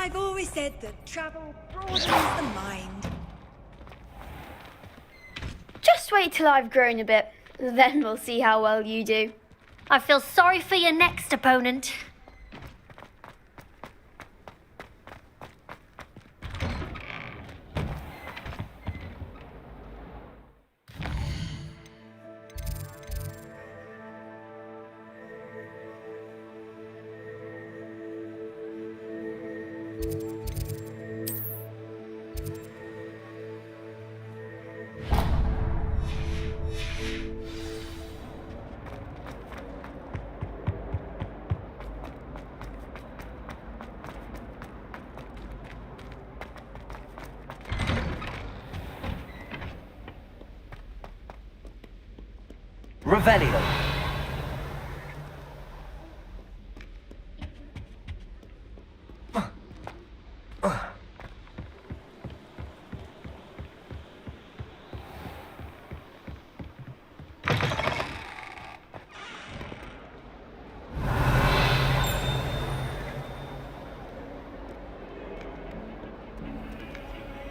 I've always said that travel broadens the mind. Just wait till I've grown a bit, then we'll see how well you do. I feel sorry for your next opponent. Revelio.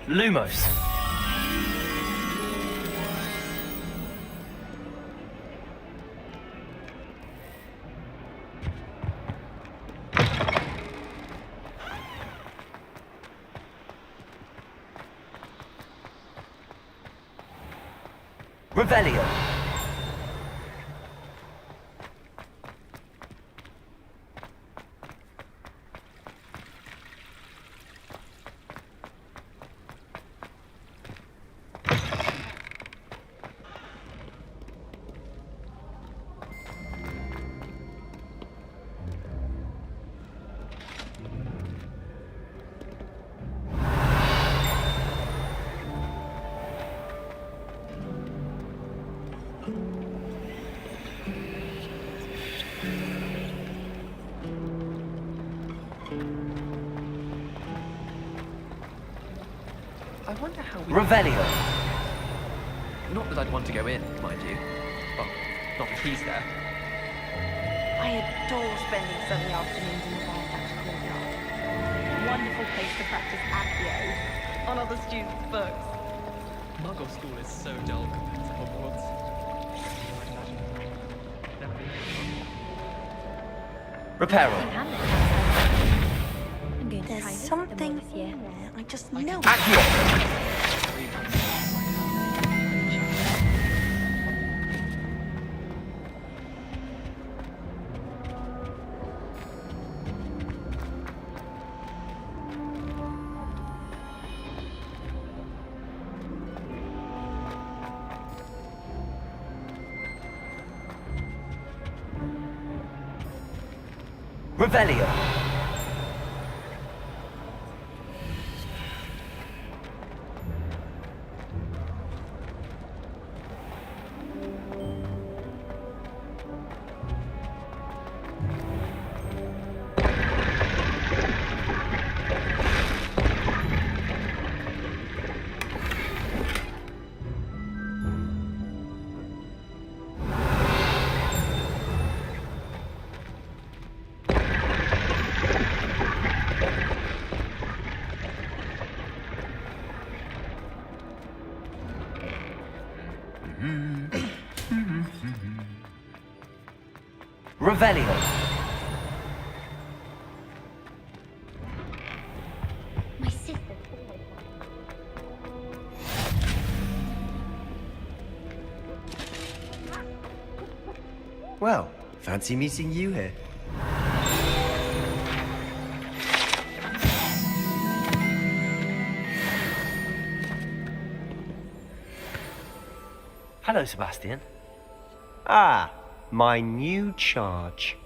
Lumos. Revelio. I wonder how we... Revelio. Not that I'd want to go in, mind you. Well, not if he's there. I adore spending sunny afternoons in the Fairfax courtyard. Wonderful place to practice Accio on other students' books. Muggle school is so dull compared to Hogwarts. I'd imagine. Never been to Reparo. There's something here. I just know. Accio. Revelio. Revelio. My sister. Well, fancy meeting you here. Hello, Sebastian. Ah, my new charge.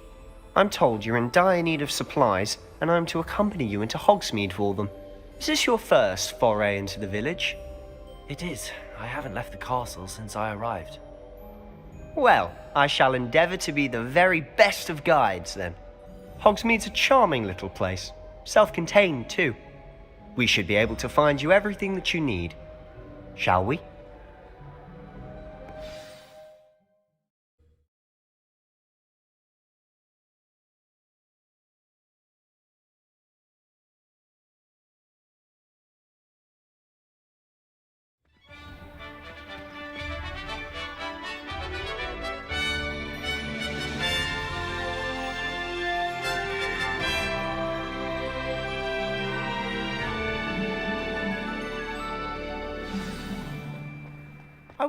I'm told you're in dire need of supplies, and I'm to accompany you into Hogsmeade for them. Is this your first foray into the village? It is. I haven't left the castle since I arrived. Well, I shall endeavour to be the very best of guides, then. Hogsmeade's a charming little place, self-contained too. We should be able to find you everything that you need. Shall we?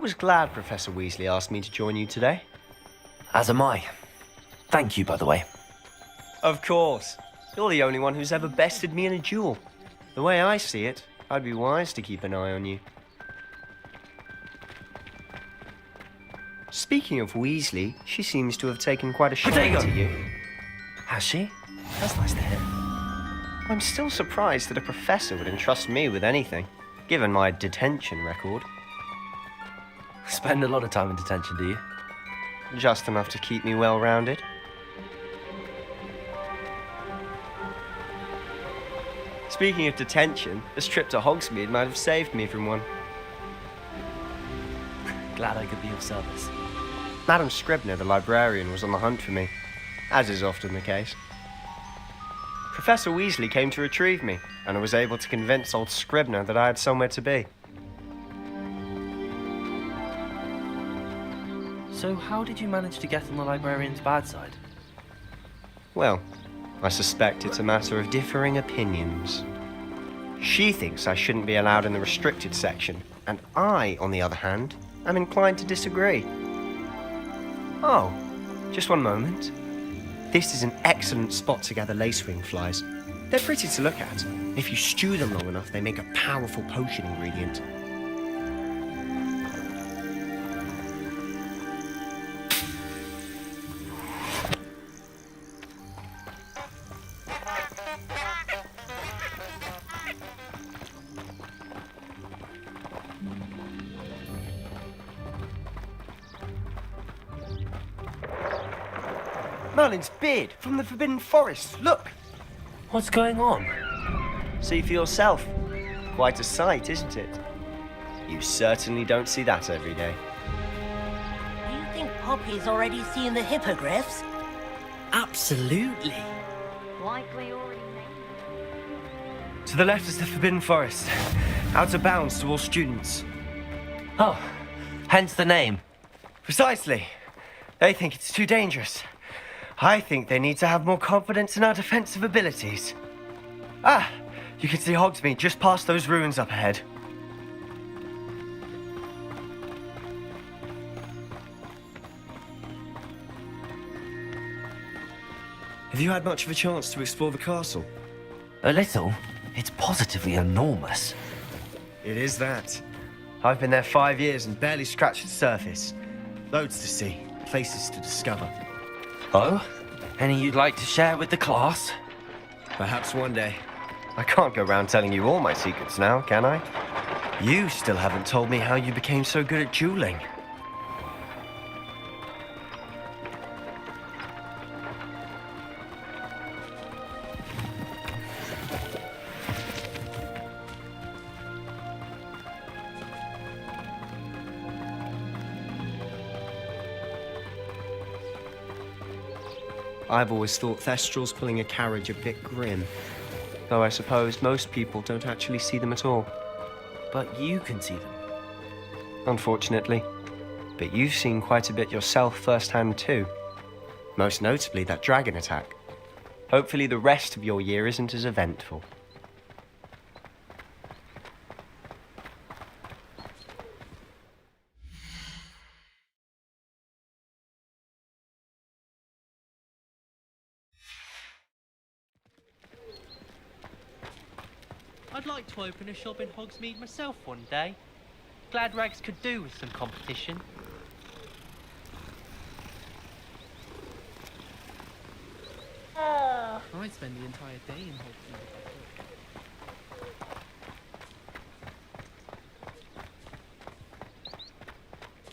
was glad Professor Weasley asked me to join you today. As am I. Thank you, by the way. Of course. You're the only one who's ever bested me in a duel. The way I see it, I'd be wise to keep an eye on you. Speaking of Weasley, she seems to have taken quite a shine to you. Has she? That's nice to hear. I'm still surprised that a professor would entrust me with anything, given my detention record. Spend a lot of time in detention, do you? Just enough to keep me well-rounded. Speaking of detention, this trip to Hogsmeade might have saved me from one. Glad I could be of service. Madam Scribner, the librarian, was on the hunt for me, as is often the case. Professor Weasley came to retrieve me, and I was able to convince old Scribner that I had somewhere to be. So how did you manage to get on the librarian's bad side? Well, I suspect it's a matter of differing opinions. She thinks I shouldn't be allowed in the restricted section, and I, on the other hand, am inclined to disagree. Oh, just one moment. This is an excellent spot to gather lacewing flies. They're pretty to look at. If you stew them long enough, they make a powerful potion ingredient. Merlin's beard from the Forbidden Forest. Look! What's going on? See for yourself. Quite a sight, isn't it? You certainly don't see that every day. Do you think Poppy's already seen the hippogriffs? Absolutely. Likely already named. To the left is the Forbidden Forest. Out of bounds to all students. Oh, hence the name. Precisely. They think it's too dangerous. I think they need to have more confidence in our defensive abilities. Ah, you can see Hogsmeade just past those ruins up ahead. Have you had much of a chance to explore the castle? A little. It's positively enormous. It is that. I've been there 5 years and barely scratched the surface. Loads to see, places to discover. Oh? Any you'd like to share with the class? Perhaps one day. I can't go around telling you all my secrets now, can I? You still haven't told me how you became so good at dueling. I've always thought Thestrals pulling a carriage a bit grim. Though I suppose most people don't actually see them at all. But you can see them. Unfortunately. But you've seen quite a bit yourself firsthand too. Most notably that dragon attack. Hopefully the rest of your year isn't as eventful. I'd like to open a shop in Hogsmeade myself one day. Glad Rags could do with some competition. I'd spend the entire day in Hogsmeade if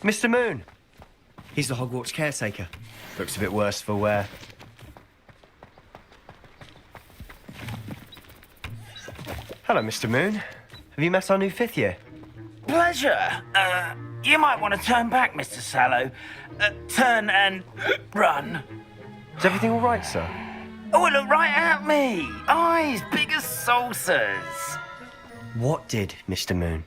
I could. Mr. Moon! He's the Hogwarts caretaker. Looks a bit worse for wear. Hello, Mr. Moon. Have you met our new 5th year? Pleasure. You might want to turn back, Mr. Sallow. Turn and run. Is everything all right, sir? Oh, look right at me. Eyes big as saucers. What did, Mr. Moon?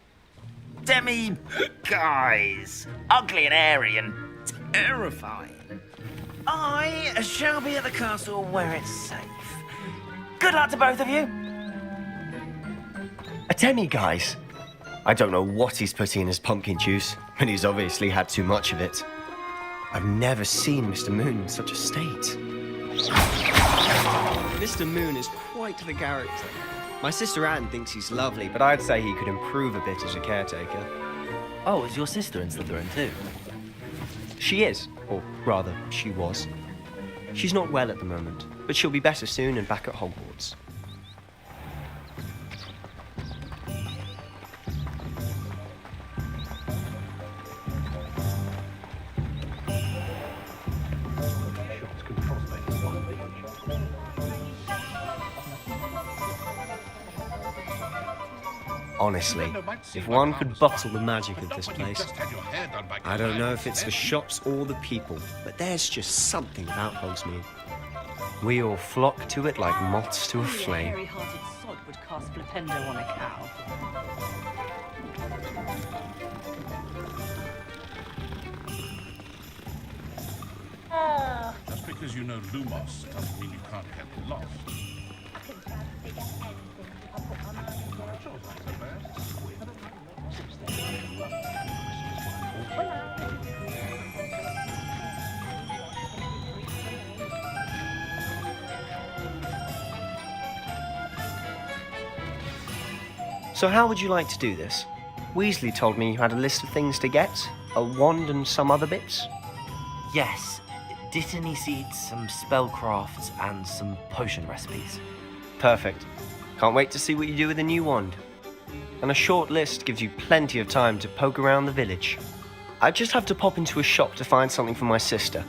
Guys. Ugly and airy and terrifying. I shall be at the castle where it's safe. Good luck to both of you. A demiguise? I don't know what he's putting in his pumpkin juice, but he's obviously had too much of it. I've never seen Mr. Moon in such a state. Mr. Moon is quite the character. My sister Anne thinks he's lovely, but I'd say he could improve a bit as a caretaker. Oh, is your sister in Slytherin too? She is, or rather, she was. She's not well at the moment, but she'll be better soon and back at Hogwarts. Honestly, if one could bottle the magic of this place, I don't know if it's the shops or the people, but there's just something about Hogsmeade. We all flock to it like moths to a flame. Hairy-hearted sod would cast Flipendo on a cow. Just because you know Lumos doesn't mean you can't get lost. So how would you like to do this? Weasley told me you had a list of things to get, a wand and some other bits. Yes. Dittany seeds, some spellcrafts, and some potion recipes. Perfect. Can't wait to see what you do with the new wand. And a short list gives you plenty of time to poke around the village. I just have to pop into a shop to find something for my sister.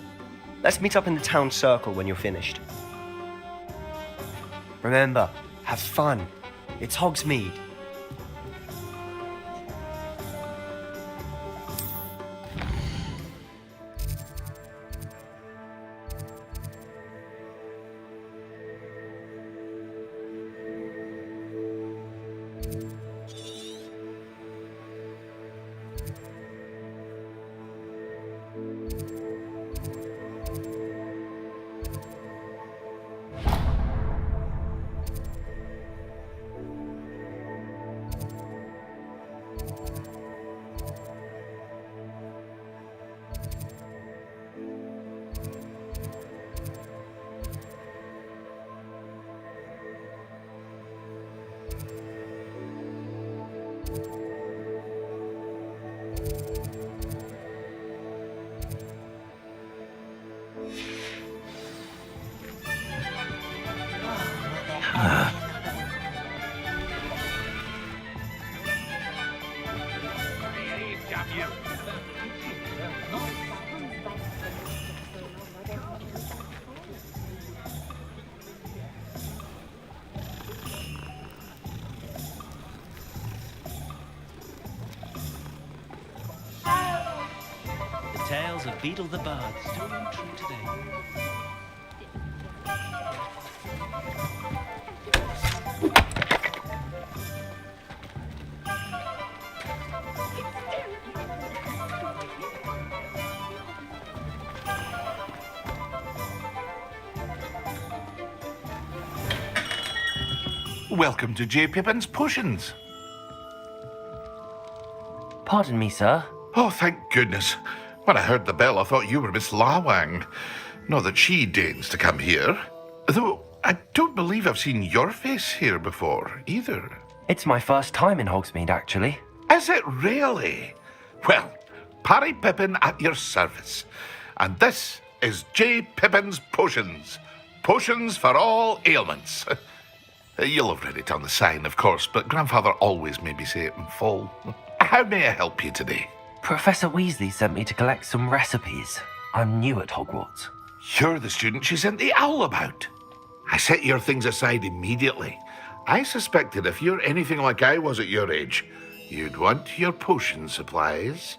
Let's meet up in the town circle when you're finished. Remember, have fun. It's Hogsmeade. The tales of Beetle the Bard still ring true today. Welcome to J. Pippin's Potions. Pardon me, sir. Oh, thank goodness. When I heard the bell, I thought you were Miss Lawang. Not that she deigns to come here. Though I don't believe I've seen your face here before, either. It's my first time in Hogsmeade, actually. Is it really? Well, Parry Pippin at your service. And this is J. Pippin's Potions. Potions for all ailments. You'll have read it on the sign, of course, but Grandfather always made me say it in full. How may I help you today? Professor Weasley sent me to collect some recipes. I'm new at Hogwarts. You're the student she sent the owl about. I set your things aside immediately. I suspected if you're anything like I was at your age, you'd want your potion supplies.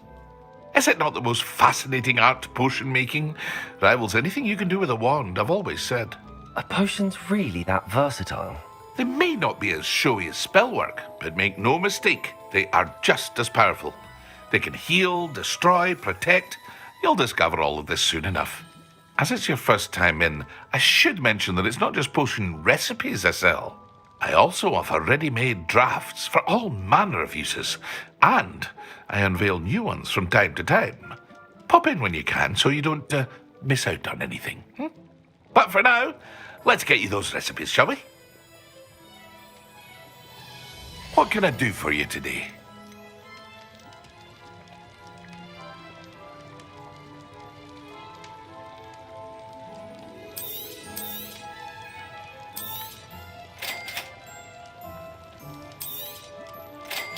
Is it not the most fascinating art, potion making? Rivals anything you can do with a wand, I've always said. Are potions really that versatile? They may not be as showy as spellwork, but make no mistake, they are just as powerful. They can heal, destroy, protect. You'll discover all of this soon enough. As it's your first time in, I should mention that it's not just potion recipes I sell. I also offer ready-made drafts for all manner of uses. And I unveil new ones from time to time. Pop in when you can so you don't miss out on anything. But for now, let's get you those recipes, shall we? What can I do for you today?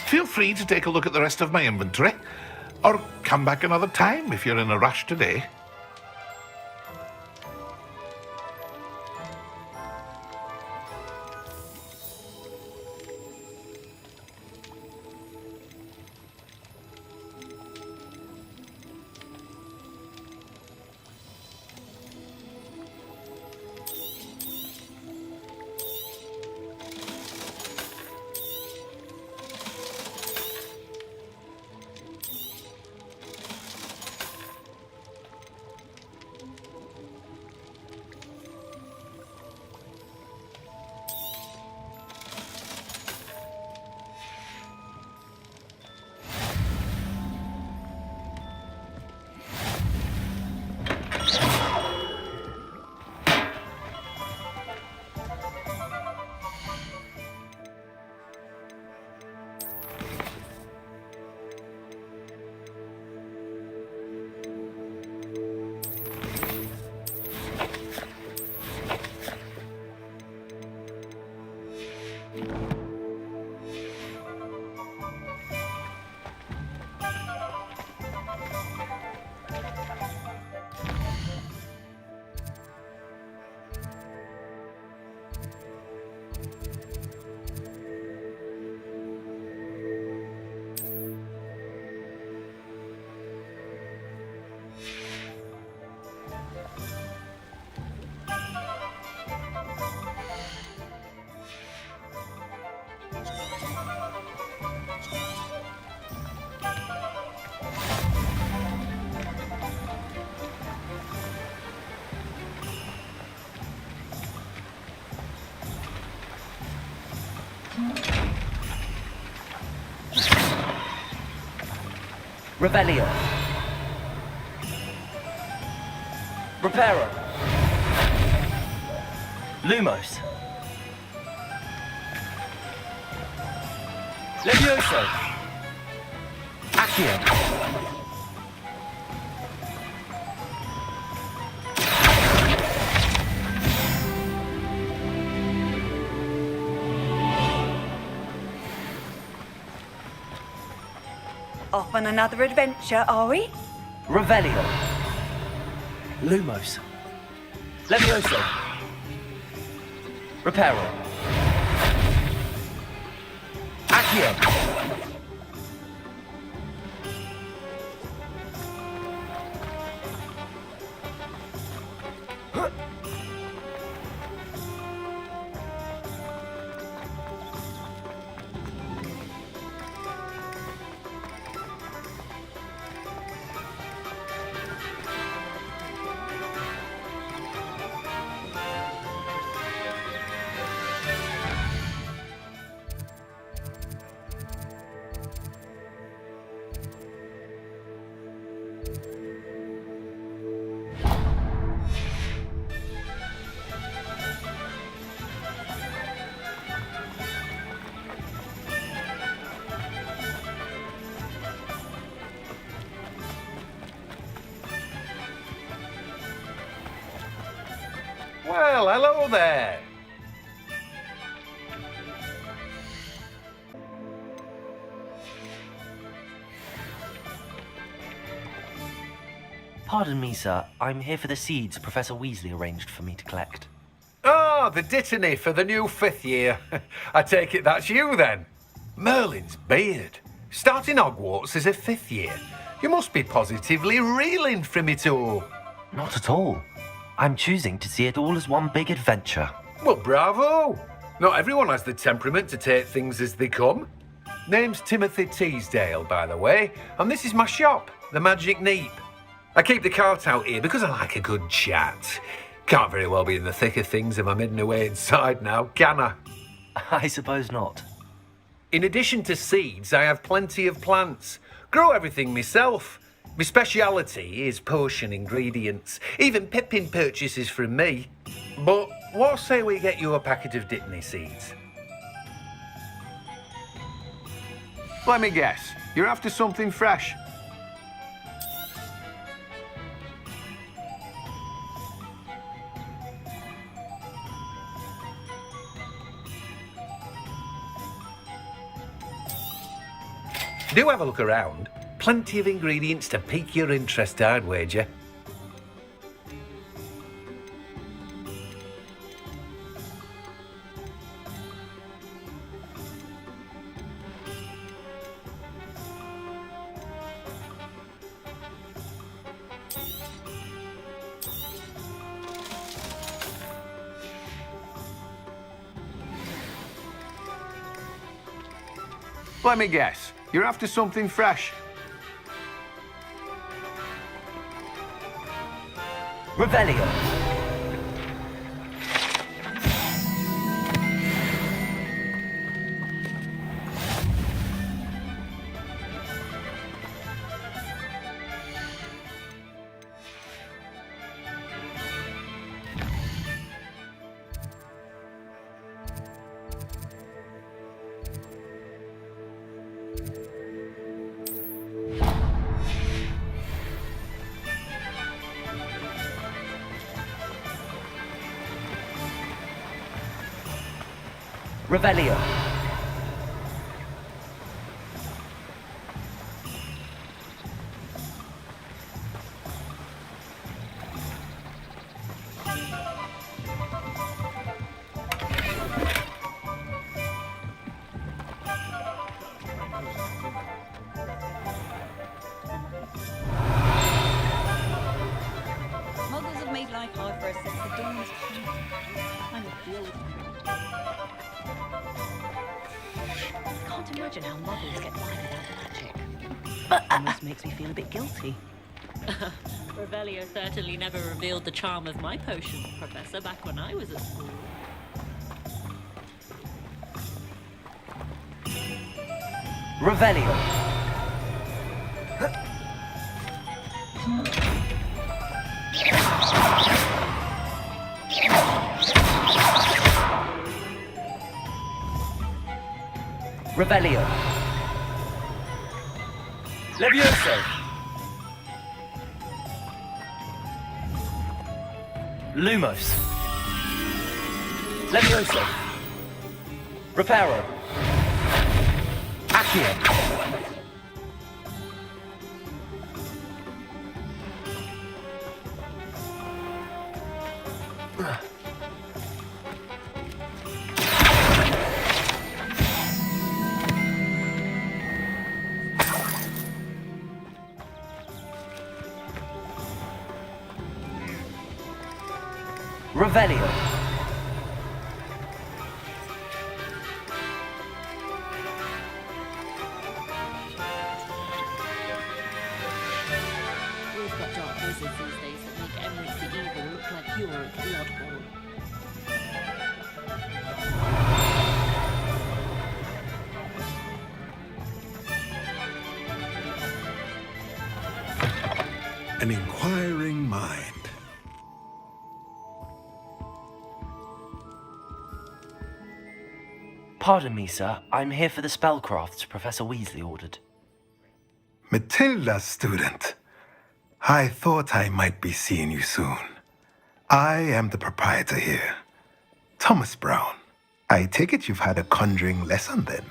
Feel free to take a look at the rest of my inventory, or come back another time if you're in a rush today. Revelio. Reparo. Lumos. Levioso. Accio. Off on another adventure, are we? Revelio. Lumos. Levioso. Reparo. Accio. Well, hello there. Pardon me, sir. I'm here for the seeds Professor Weasley arranged for me to collect. Oh, the dittany for the new 5th year. I take it that's you then. Merlin's beard. Starting Hogwarts as a 5th year. You must be positively reeling from it all. Not at all. I'm choosing to see it all as one big adventure. Well, bravo. Not everyone has the temperament to take things as they come. Name's Timothy Teasdale, by the way, and this is my shop, the Magic Neep. I keep the cart out here because I like a good chat. Can't very well be in the thick of things if I'm hidden away inside now, can I? I suppose not. In addition to seeds, I have plenty of plants. Grow everything myself. My speciality is potion ingredients. Even Pippin purchases from me. But what say we get you a packet of Dittany seeds? Let me guess. You're after something fresh. Do have a look around. Plenty of ingredients to pique your interest, I'd wager. Let me guess. You're after something fresh. Revelio. Revelio. Muggles have made life hard for us since the dawn of time. I'm a field. Can't imagine how Muggles get by without magic. Almost makes me feel a bit guilty. Revelio certainly never revealed the charm of my potion, Professor, back when I was at school. Revelio. Revelio. Levioso. Lumos. Levioso. Reparo. Accio. Revelio. We've got dark wizards these days that make Emerald the Evil look like you're at Bloodborne. An inquiring mind. Pardon me, sir. I'm here for the spellcrafts Professor Weasley ordered. Matilda's student. I thought I might be seeing you soon. I am the proprietor here, Thomas Brown. I take it you've had a conjuring lesson then?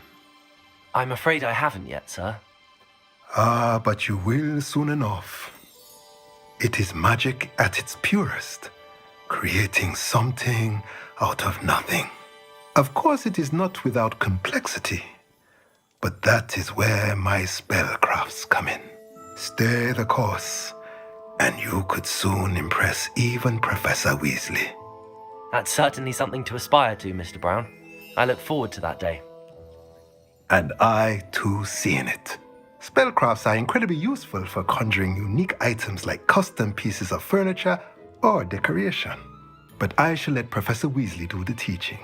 I'm afraid I haven't yet, sir. Ah, but you will soon enough. It is magic at its purest, creating something out of nothing. Of course, it is not without complexity, but that is where my spellcrafts come in. Stay the course, and you could soon impress even Professor Weasley. That's certainly something to aspire to, Mr. Brown. I look forward to that day. And I, too, see in it. Spellcrafts are incredibly useful for conjuring unique items like custom pieces of furniture or decoration. But I shall let Professor Weasley do the teaching.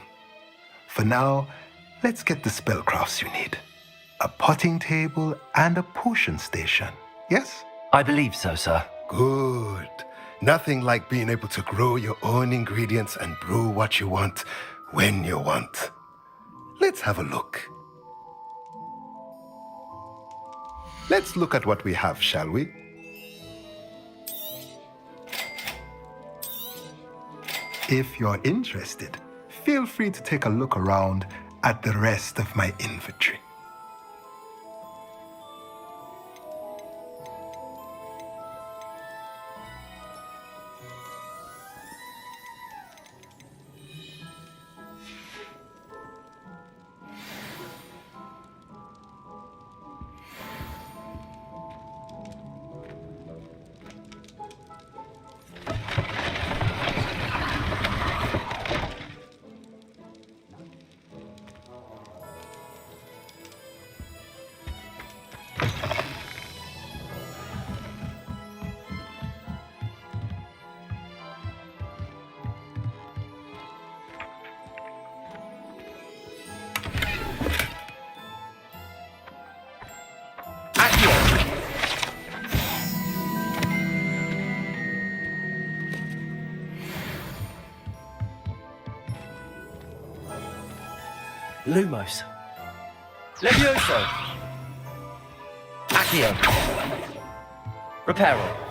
For now, let's get the spellcrafts you need. A potting table and a potion station, yes? I believe so, sir. Good. Nothing like being able to grow your own ingredients and brew what you want when you want. Let's have a look. Let's look at what we have, shall we? If you're interested, feel free to take a look around at the rest of my inventory. Lumos. Levioso. Accio. Reparo.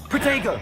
Protego!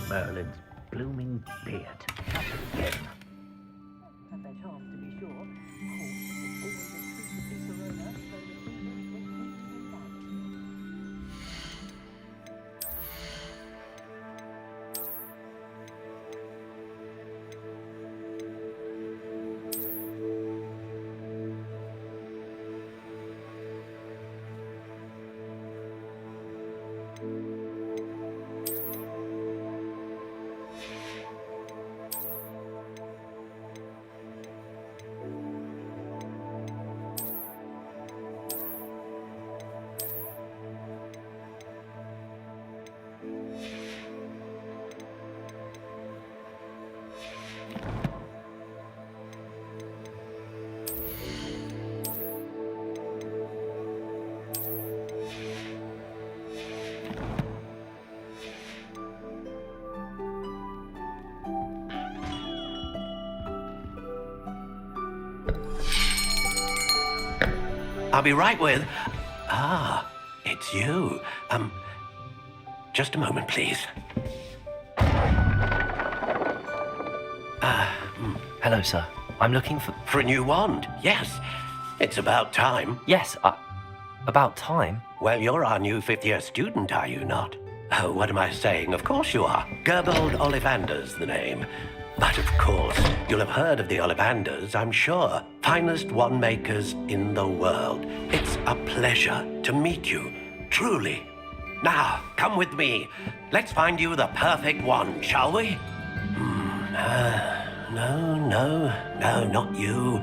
Merlin's blooming beard. Again. Had their chance, to be sure. Of course, it's always a treat to see Corona, so the season is back. I'll be right with... Ah, it's you. Just a moment, please. Hello, sir. I'm looking for... For a new wand, yes. It's about time. Yes, about time? Well, you're our new fifth-year student, are you not? Oh, what am I saying? Of course you are. Gerbold Ollivander's the name. But of course, you'll have heard of the Ollivanders, I'm sure. Finest wand makers in the world. It's a pleasure to meet you, truly. Now, come with me. Let's find you the perfect wand, shall we? No, not you.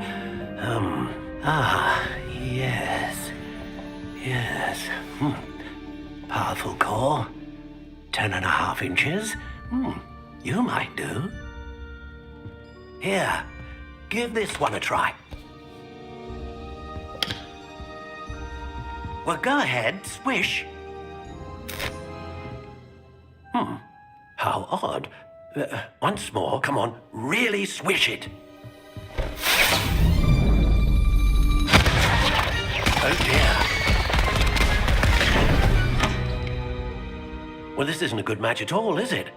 Yes. Powerful core. 10.5 inches. You might do. Here, give this one a try. Well, go ahead, swish. How odd. Once more, come on, really swish it. Oh dear. Well, this isn't a good match at all, is it?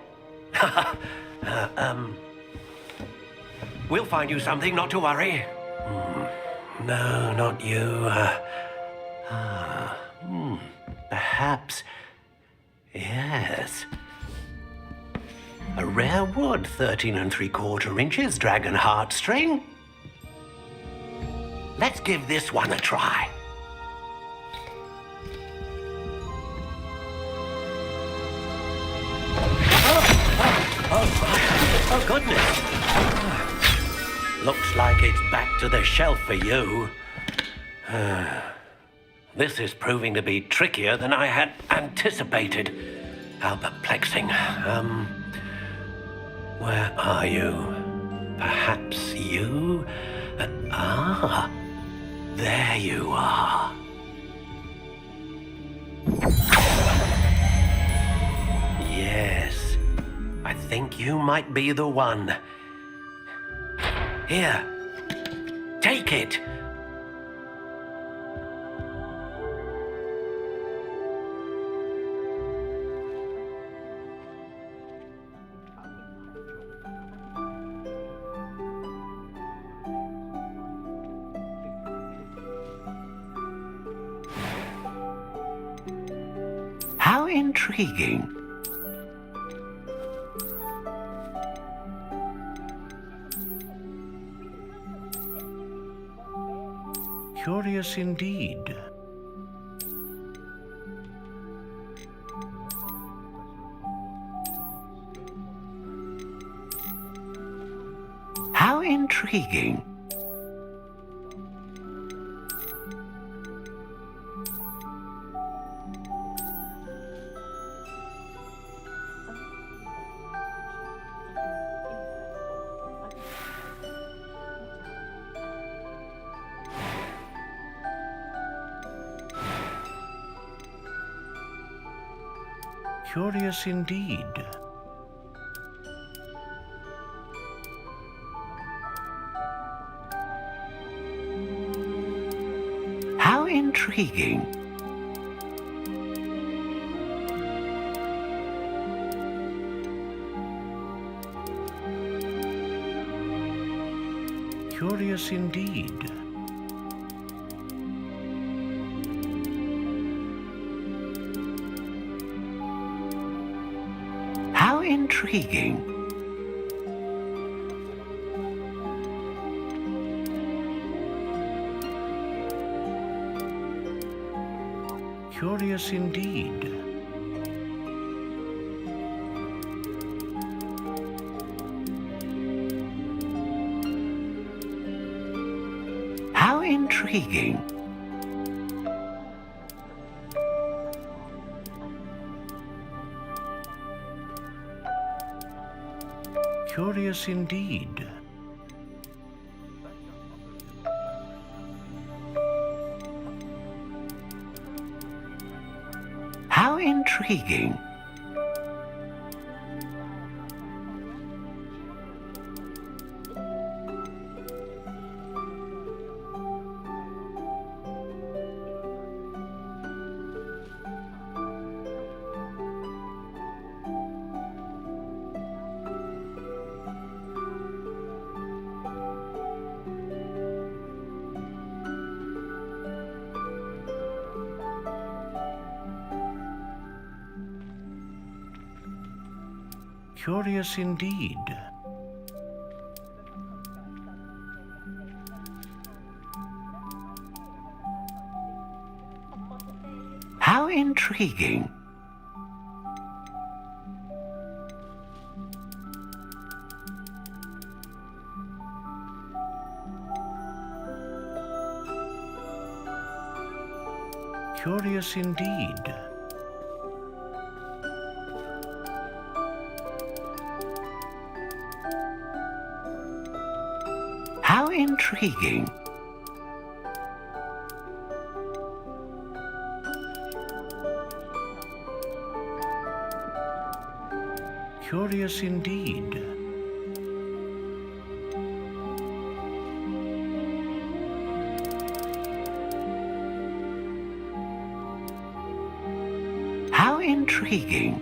We'll find you something, not to worry. No, not you. Perhaps. Yes. A rare wood, 13 3/4 inches, dragon heartstring. Let's give this one a try. Oh, goodness. Looks like it's back to the shelf for you. This is proving to be trickier than I had anticipated. How perplexing. Where are you? Perhaps you? There you are. Yes, I think you might be the one. Here, take it. How intriguing. Curious indeed. How intriguing. Curious indeed. How intriguing. Curious indeed. How intriguing. Curious indeed. How intriguing. Curious indeed. How intriguing. Curious indeed. How intriguing. Curious indeed. How intriguing. Curious indeed. How intriguing.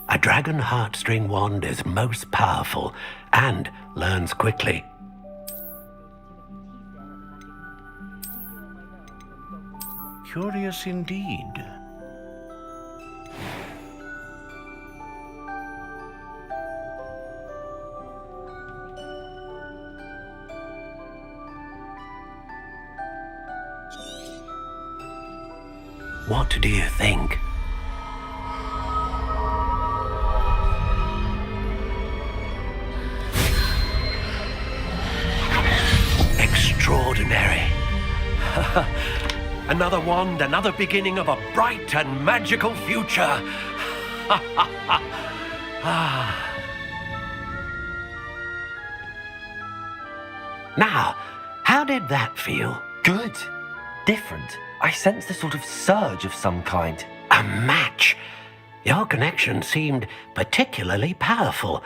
A dragon heartstring wand is most powerful and learns quickly. Curious indeed. What do you think? Extraordinary. Another wand, another beginning of a bright and magical future. Now, how did that feel? Good. Different. I sensed a sort of surge of some kind. A match. Your connection seemed particularly powerful.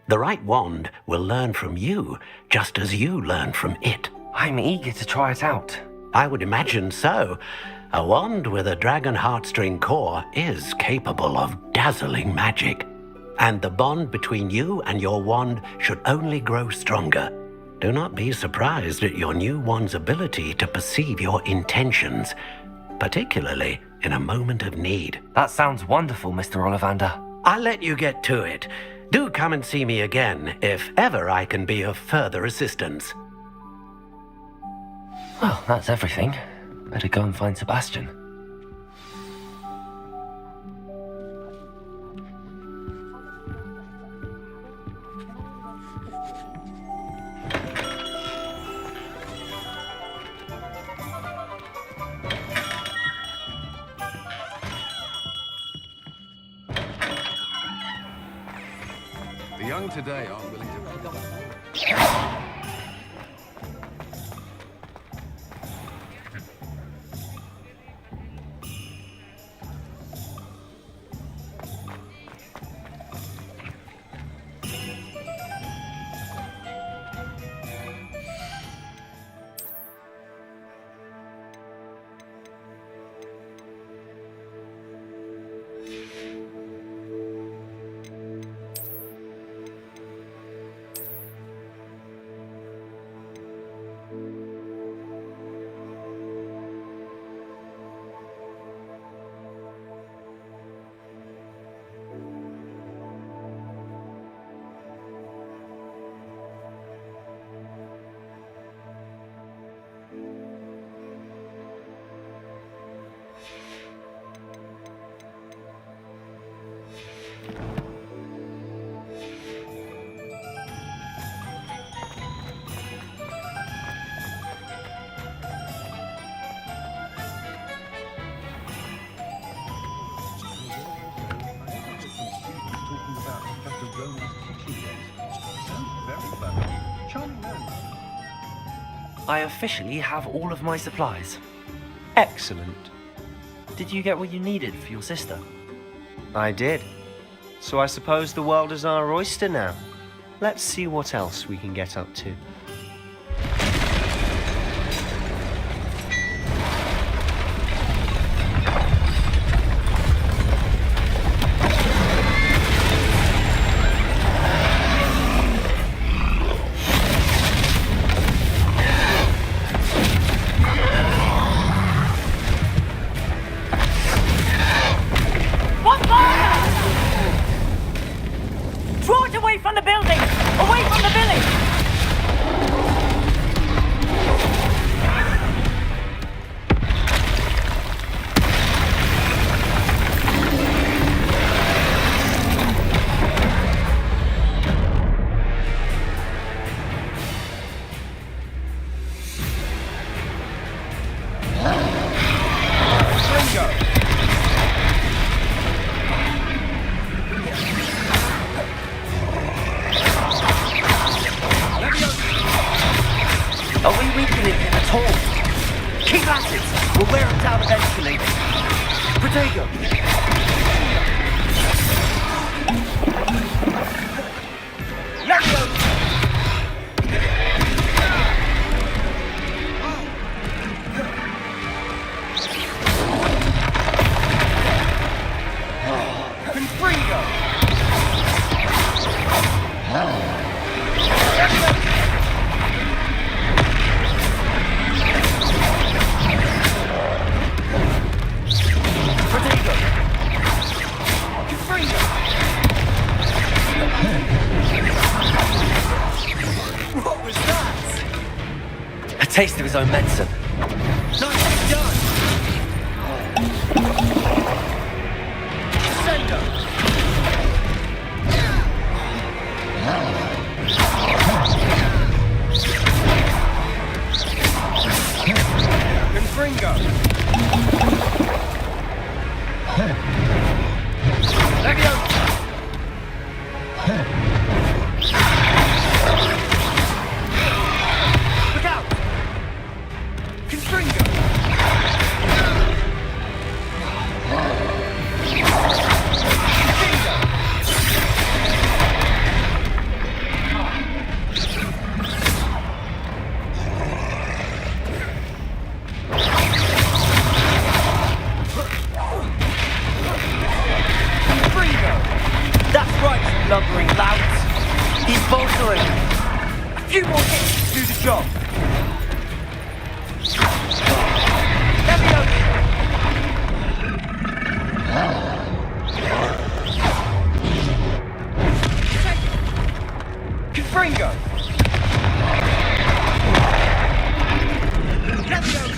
The right wand will learn from you, just as you learn from it. I'm eager to try it out. I would imagine so. A wand with a dragon heartstring core is capable of dazzling magic. And the bond between you and your wand should only grow stronger. Do not be surprised at your new wand's ability to perceive your intentions, particularly in a moment of need. That sounds wonderful, Mr. Ollivander. I'll let you get to it. Do come and see me again if ever I can be of further assistance. Well, that's everything. Better go and find Sebastian. The young today aren't willing to... I officially have all of my supplies. Excellent. Did you get what you needed for your sister? I did. So I suppose the world is our oyster now. Let's see what else we can get up to. Draw it away from the building! Away from the village! Are we weakening it at all? Keep at it! We'll wear it down eventually. Protego! Levio! Confringo! What was that? A taste of his own medicine. Nicely done! Sendo! Confringo! Levio! Look out! Confringo! That's right, you lumbering louts. He's bolstering. A few more hits to do the job. Levio! Confringo! Leviosa!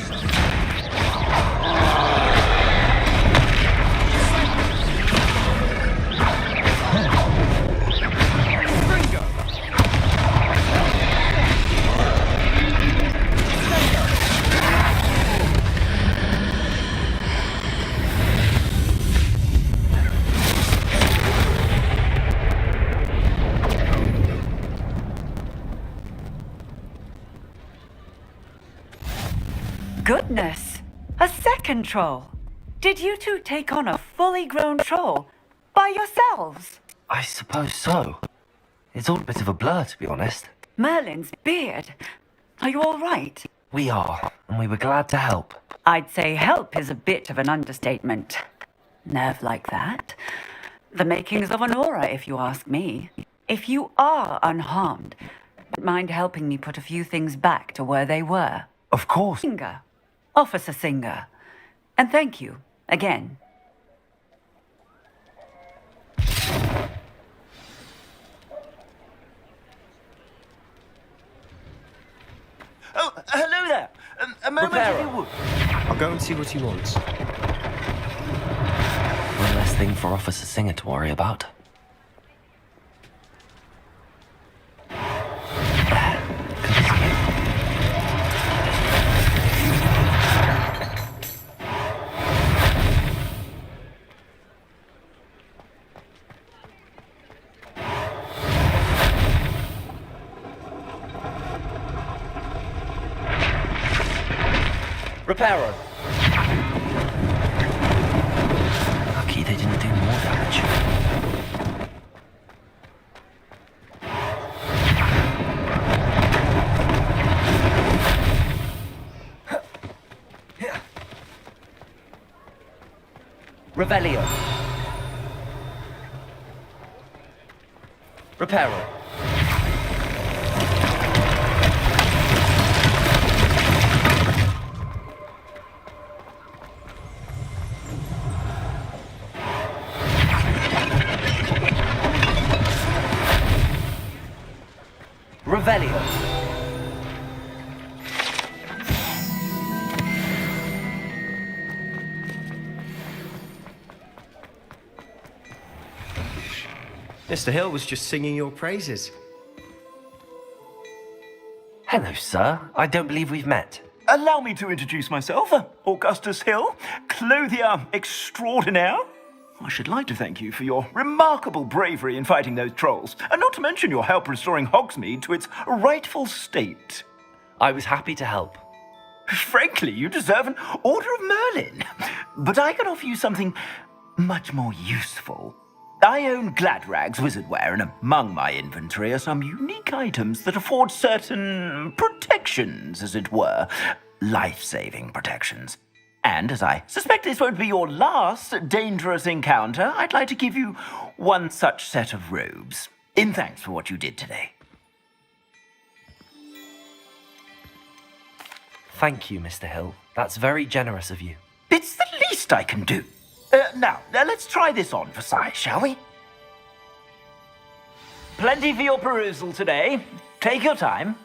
Goodness! A second troll! Did you two take on a fully grown troll by yourselves? I suppose so. It's all a bit of a blur, to be honest. Merlin's beard. Are you all right? We are, and we were glad to help. I'd say help is a bit of an understatement. Nerve like that. The makings of an aura, if you ask me. If you are unharmed, mind helping me put a few things back to where they were? Of course. Singer. Officer Singer. And thank you, again. Oh, hello there! A moment Repairer. if you would. I'll go and see what he wants. One less thing for Officer Singer to worry about. Reparo. Lucky they didn't do more damage. Revelio. Reparo. Revelio. Mr. Hill was just singing your praises. Hello, sir. I don't believe we've met. Allow me to introduce myself, Augustus Hill, clothier extraordinaire. I should like to thank you for your remarkable bravery in fighting those trolls, and not to mention your help restoring Hogsmeade to its rightful state. I was happy to help. Frankly, you deserve an Order of Merlin, but I can offer you something much more useful. I own Gladrag's wizardware, and among my inventory are some unique items that afford certain protections, as it were. Life-saving protections. And as I suspect this won't be your last dangerous encounter, I'd like to give you one such set of robes, in thanks for what you did today. Thank you, Mr. Hill. That's very generous of you. It's the least I can do. Now, let's try this on for size, shall we? Plenty for your perusal today. Take your time.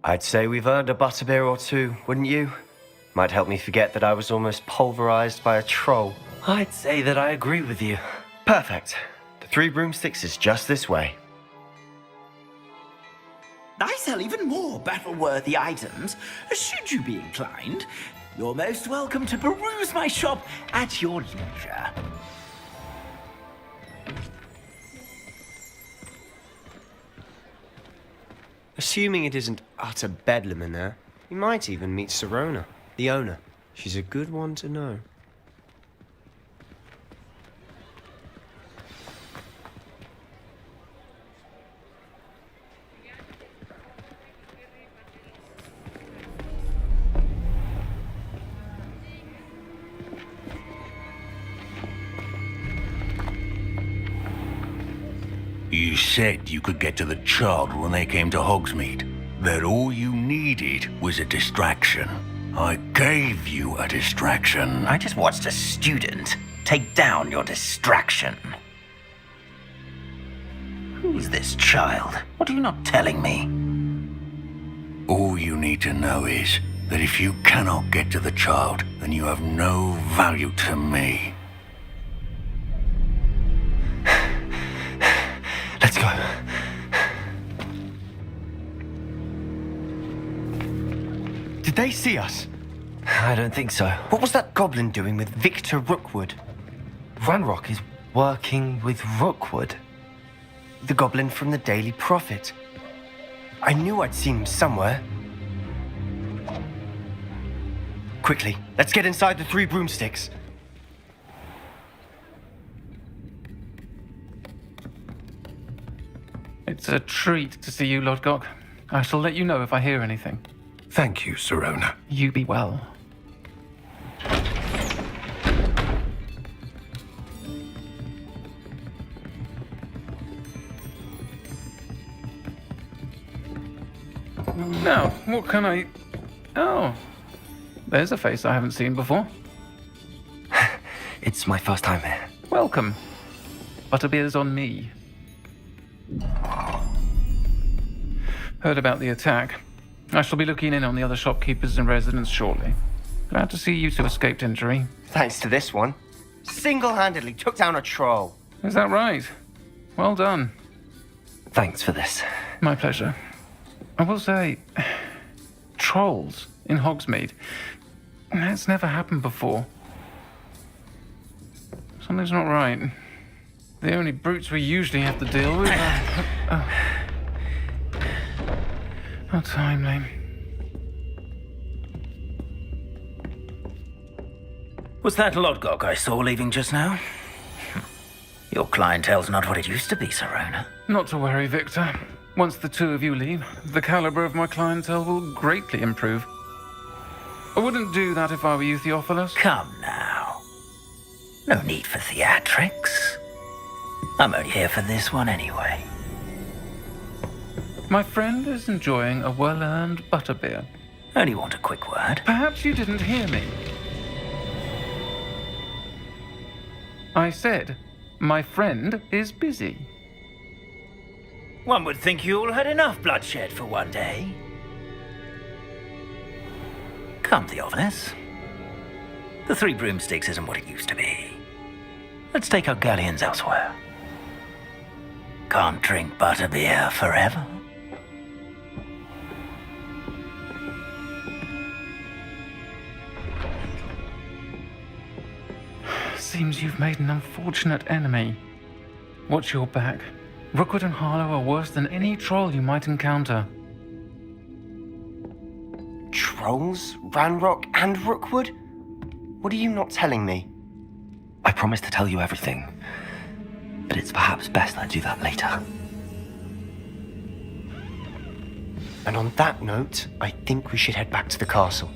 I'd say we've earned a butterbeer or two, wouldn't you? Might help me forget that I was almost pulverized by a troll. I'd say that I agree with you. Perfect. The 3 broomsticks is just this way. I sell even more battle-worthy items, should you be inclined. You're most welcome to peruse my shop at your leisure. Assuming it isn't utter bedlam in there, you might even meet Serona, the owner. She's a good one to know. You said you could get to the child when they came to Hogsmeade. That all you needed was a distraction. I gave you a distraction. I just watched a student take down your distraction. Who's this child? What are you not telling me? All you need to know is that if you cannot get to the child, then you have no value to me. Let's go. they see us? I don't think so. What was that goblin doing with Victor Rookwood? Ranrock is working with Rookwood. The goblin from the Daily Prophet. I knew I'd seen him somewhere. Quickly, let's get inside the 3 broomsticks. It's a treat to see you, Lodgok. I shall let you know if I hear anything. Thank you, Sirona. You be well. Now, what can I... Oh, there's a face I haven't seen before. It's my first time here. Welcome. Butterbeer's on me. Heard about the attack. I shall be looking in on the other shopkeepers and residents shortly. Glad to see you two escaped injury. Thanks to this one. Single-handedly took down a troll. Is that right? Well done. Thanks for this. My pleasure. I will say, trolls in Hogsmeade. That's never happened before. Something's not right. The only brutes we usually have to deal with are... How timely. Was that Lodgok I saw leaving just now? Your clientele's not what it used to be, Sirona. Not to worry, Victor. Once the 2 of you leave, the caliber of my clientele will greatly improve. I wouldn't do that if I were you, Theophilus. Come now. No need for theatrics. I'm only here for this one anyway. My friend is enjoying a well-earned butterbeer. Only want a quick word. Perhaps you didn't hear me. I said, my friend is busy. One would think you all had enough bloodshed for one day. Come, Theophilus. The 3 broomsticks isn't what it used to be. Let's take our galleons elsewhere. Can't drink butterbeer forever. Seems you've made an unfortunate enemy. Watch your back. Rookwood and Harlow are worse than any troll you might encounter. Trolls? Ranrock and Rookwood? What are you not telling me? I promised to tell you everything, but it's perhaps best I do that later. And on that note, I think we should head back to the castle.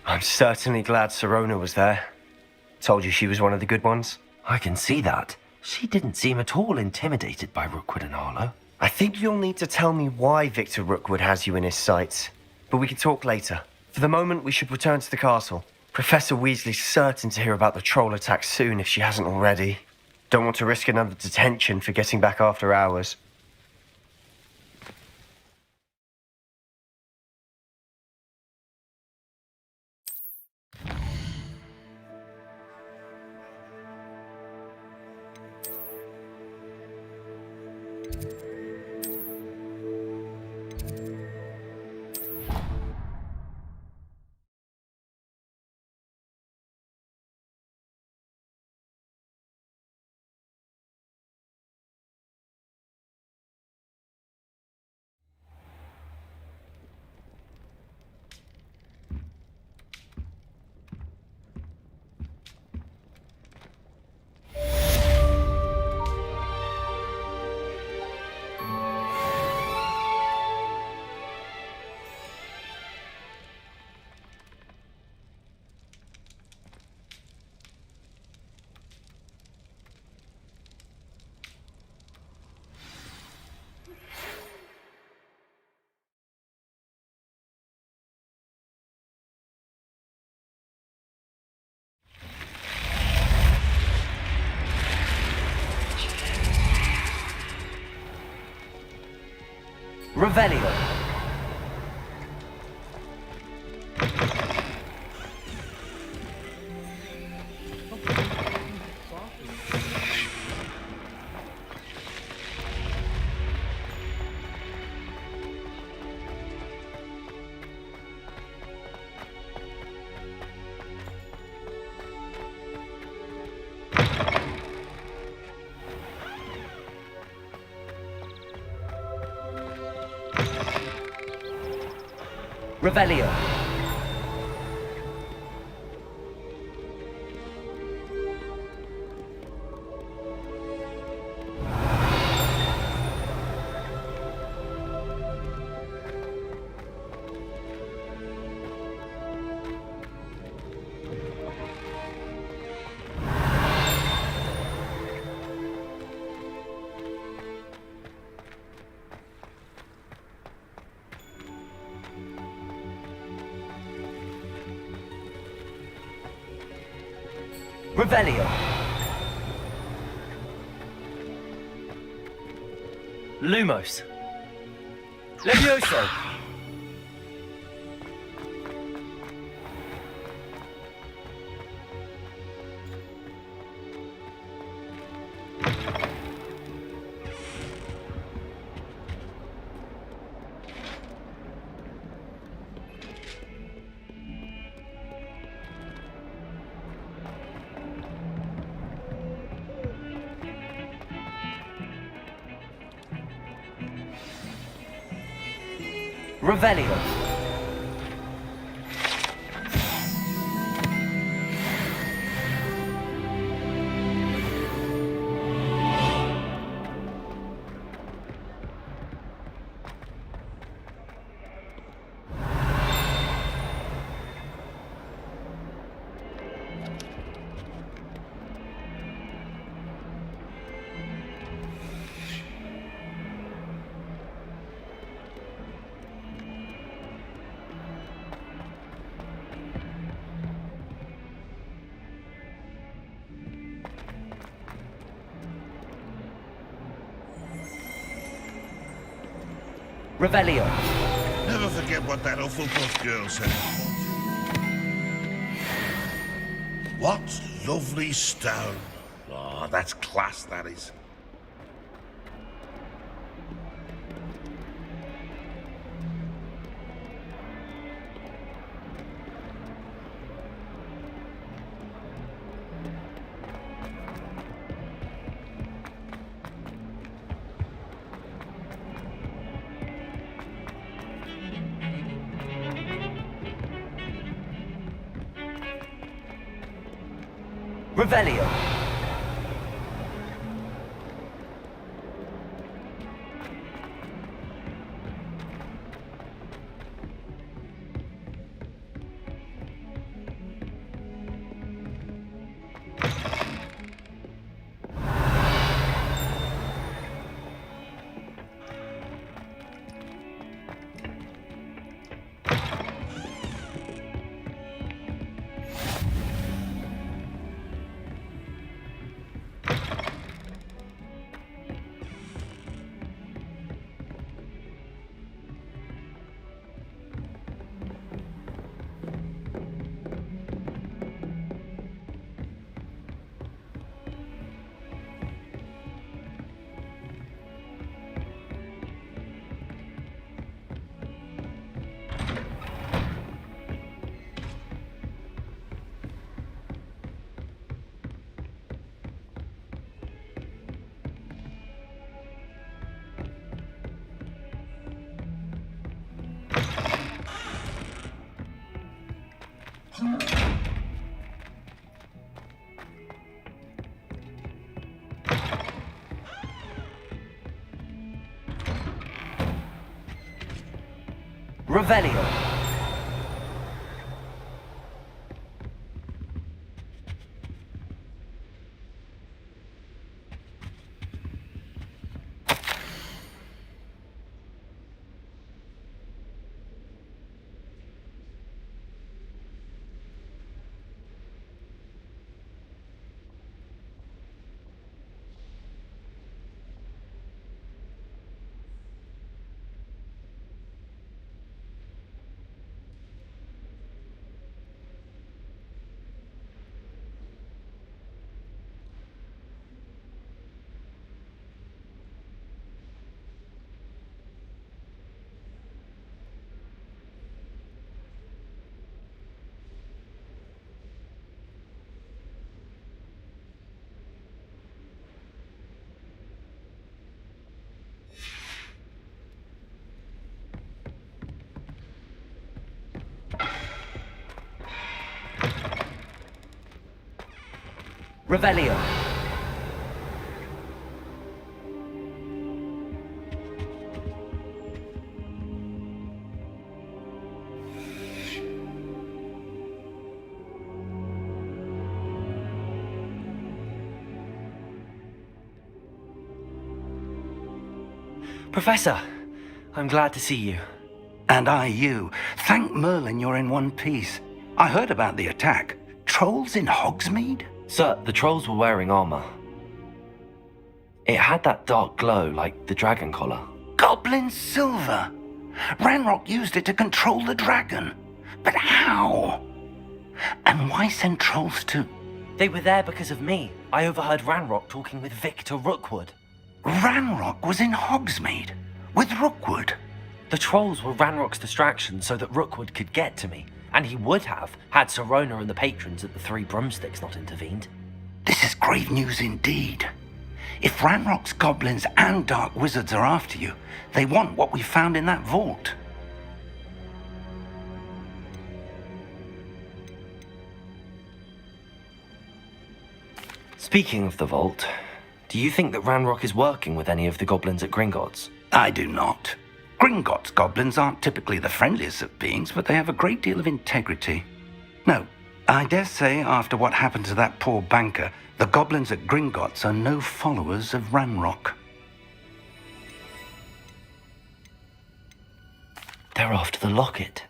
I'm certainly glad Sirona was there. Told you she was one of the good ones. I can see that. She didn't seem at all intimidated by Rookwood and Harlow. I think you'll need to tell me why Victor Rookwood has you in his sights. But we can talk later. For the moment, we should return to the castle. Professor Weasley's certain to hear about the troll attack soon if she hasn't already. Don't want to risk another detention for getting back after hours. Revelio. Revelio. Revelio. Lumos. Levioso. Revelio. Revelio. Never forget what that Hufflepuff girl said. What lovely stone. Oh, that's class, that is. Revelio. Revelio. Revelio. Professor, I'm glad to see you. And I you. Thank Merlin you're in one piece. I heard about the attack. Trolls in Hogsmeade? Sir, the trolls were wearing armor. It had that dark glow like the dragon collar. Goblin silver. Ranrock used it to control the dragon. But how? And why send trolls to... They were there because of me. I overheard Ranrock talking with Victor Rookwood. Ranrock was in Hogsmeade with Rookwood. The trolls were Ranrock's distraction so that Rookwood could get to me. And he would have, had Sirona and the patrons at the Three Broomsticks not intervened. This is grave news indeed. If Ranrock's goblins and dark wizards are after you, they want what we found in that vault. Speaking of the vault, do you think that Ranrock is working with any of the goblins at Gringotts? I do not. Gringotts goblins aren't typically the friendliest of beings, but they have a great deal of integrity. No, I dare say after what happened to that poor banker, the goblins at Gringotts are no followers of Ranrock. They're after the locket.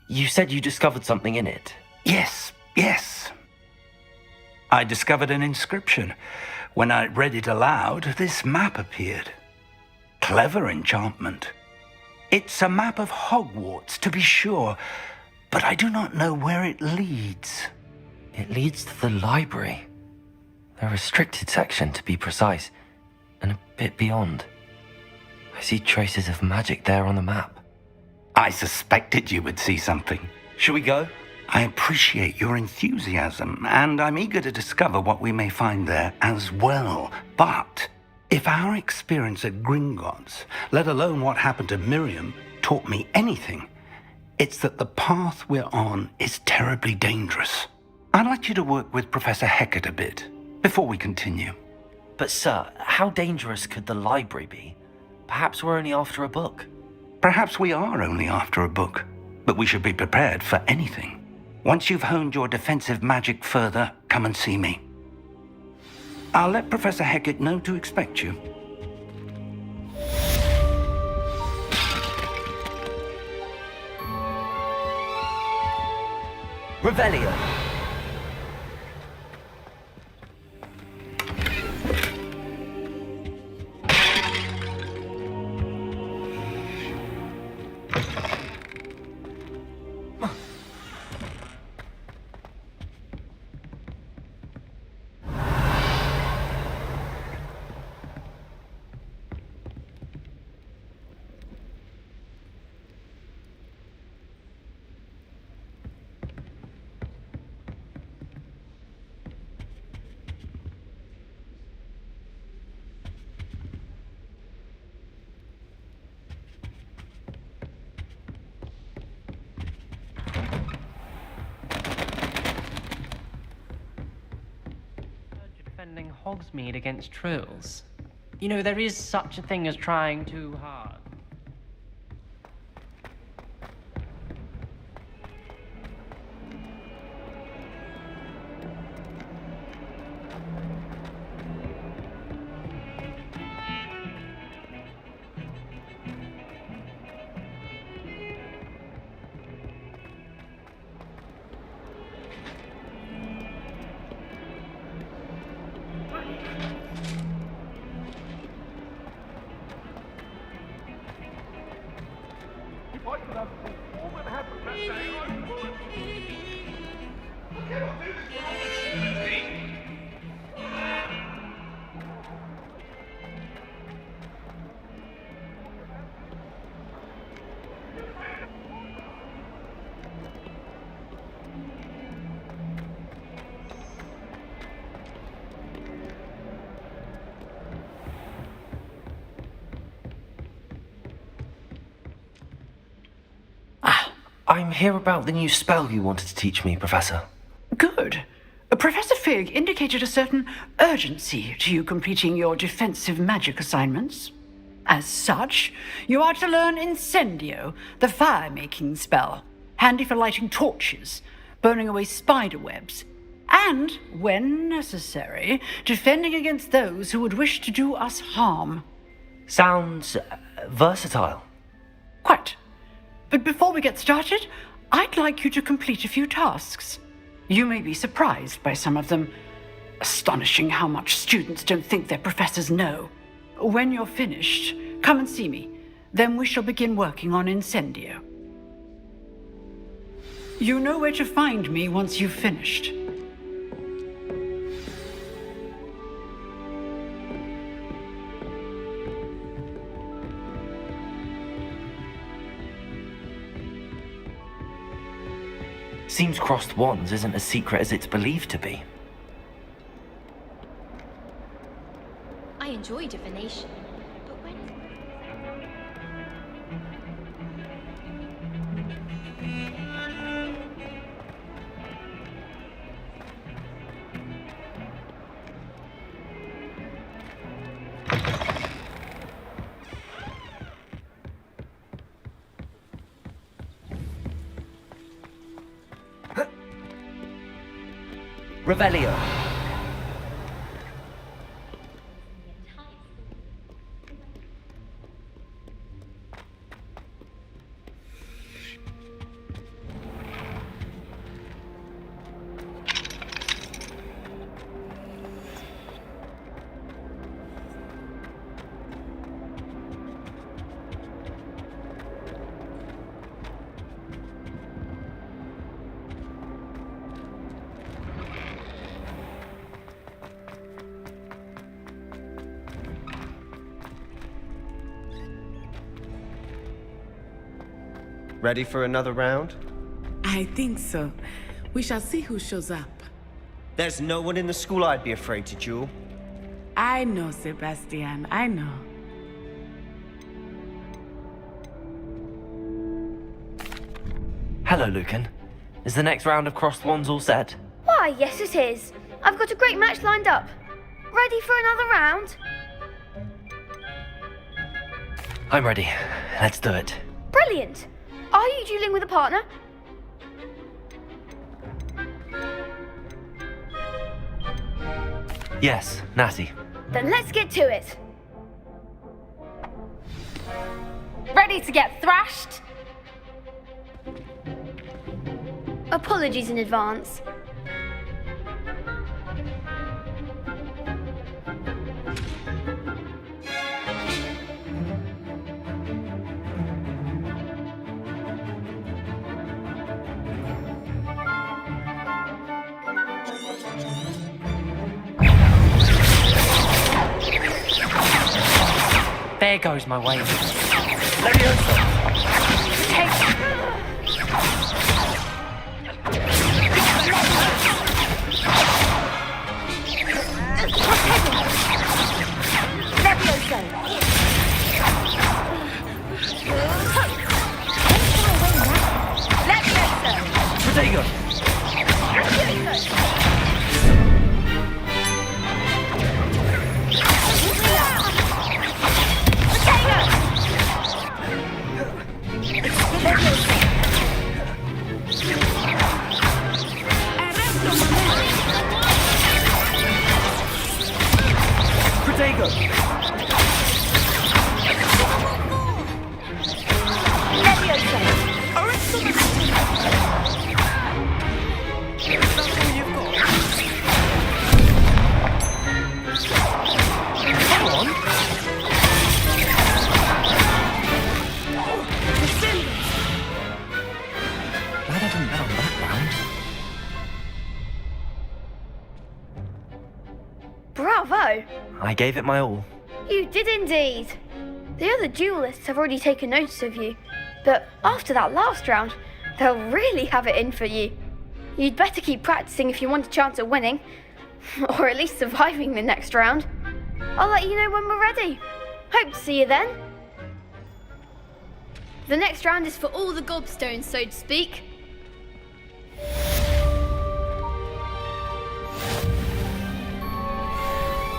You said you discovered something in it. Yes. I discovered an inscription. When I read it aloud, this map appeared. Clever enchantment. It's a map of Hogwarts, to be sure, but I do not know where it leads. It leads to the library. The restricted section, to be precise, and a bit beyond. I see traces of magic there on the map. I suspected you would see something. Shall we go? I appreciate your enthusiasm, and I'm eager to discover what we may find there as well. But if our experience at Gringotts, let alone what happened to Miriam, taught me anything, it's that the path we're on is terribly dangerous. I'd like you to work with Professor Hecat a bit before we continue. But sir, how dangerous could the library be? Perhaps we're only after a book. Perhaps we are only after a book, but we should be prepared for anything. Once you've honed your defensive magic further, come and see me. I'll let Professor Hecat know to expect you. Revelio. Defending Hogsmeade against trolls. You know, there is such a thing as trying too hard. I'm here about the new spell you wanted to teach me, Professor. Good. Professor Fig indicated a certain urgency to you completing your defensive magic assignments. As such, you are to learn Incendio, the fire-making spell, handy for lighting torches, burning away spider webs, and, when necessary, defending against those who would wish to do us harm. Sounds versatile. Quite. But before we get started, I'd like you to complete a few tasks. You may be surprised by some of them. Astonishing how much students don't think their professors know. When you're finished, come and see me. Then we shall begin working on Incendio. You know where to find me once you've finished. Seems crossed wands isn't as secret as it's believed to be. I enjoy divination, but when... Revelio. Ready for another round? I think so. We shall see who shows up. There's no one in the school I'd be afraid to duel. I know, Sebastian, I know. Hello, Lucan. Is the next round of crossed wands all set? Why, yes it is. I've got a great match lined up. Ready for another round? I'm ready. Let's do it. Brilliant. Are you dueling with a partner? Yes, Natty. Then let's get to it. Ready to get thrashed? Apologies in advance. There goes my wave. Bravo! I gave it my all. You did indeed. The other duelists have already taken notice of you, but after that last round, they'll really have it in for you. You'd better keep practicing if you want a chance at winning, or at least surviving the next round. I'll let you know when we're ready. Hope to see you then. The next round is for all the gobstones, so to speak.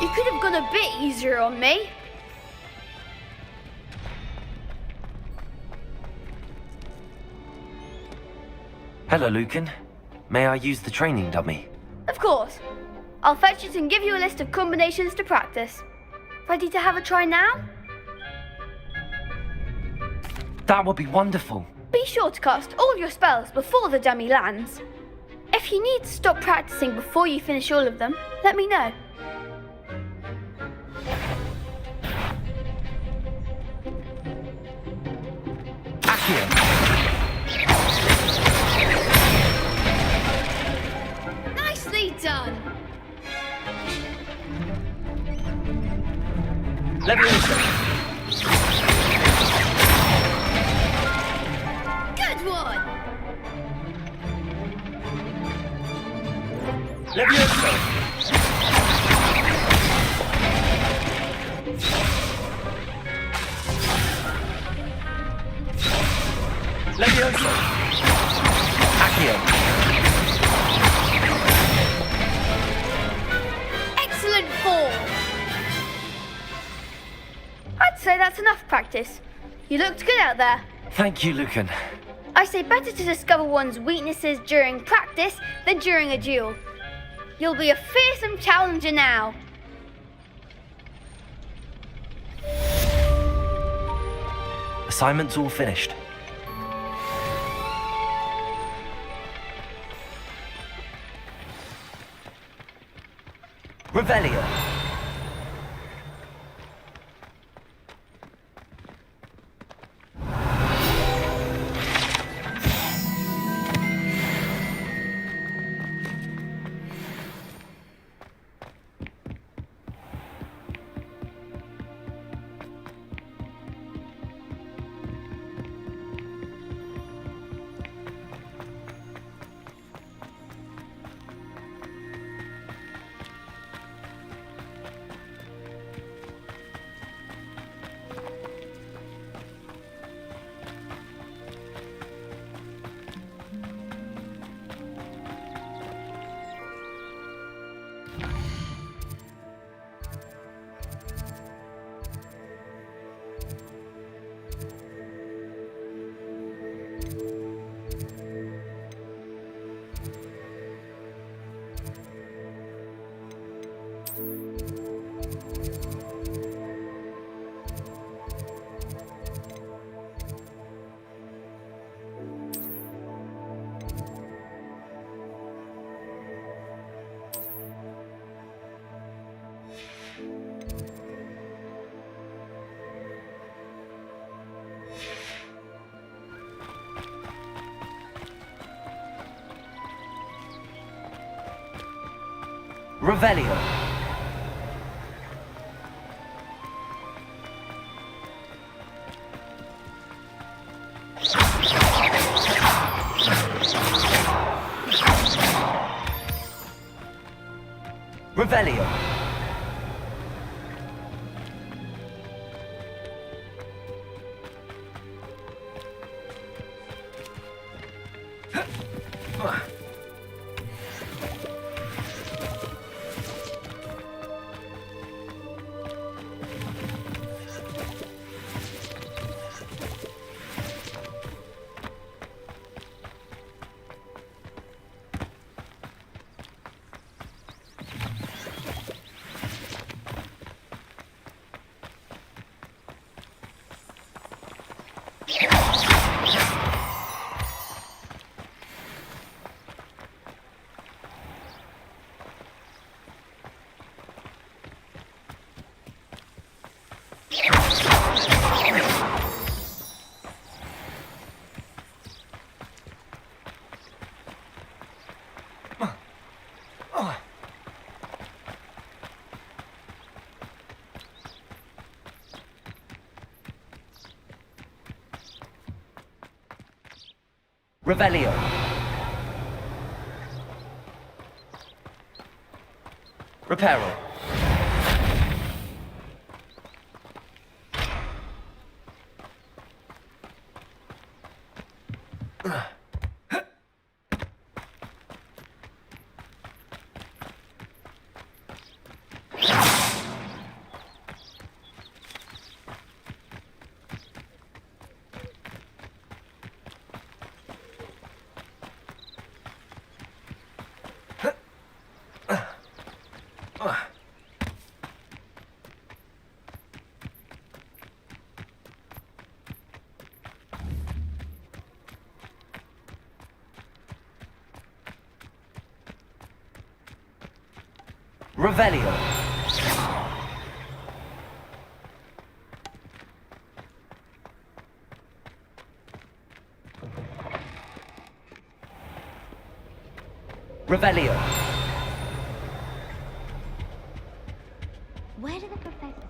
You could have gone a bit easier on me. Hello, Lucan. May I use the training dummy? Of course. I'll fetch it and give you a list of combinations to practice. Ready to have a try now? That would be wonderful. Be sure to cast all your spells before the dummy lands. If you need to stop practicing before you finish all of them, let me know. Nicely done. Leviosa. Good one. Leviosa. Leviosa. Accio. Excellent form. I'd say that's enough practice. You looked good out there. Thank you, Lucan. I say better to discover one's weaknesses during practice than during a duel. You'll be a fearsome challenger now. Assignment's all finished. Revelio. Revelio. Revelio. Revelio. Reparo. Revelio. Revelio. Where do the professors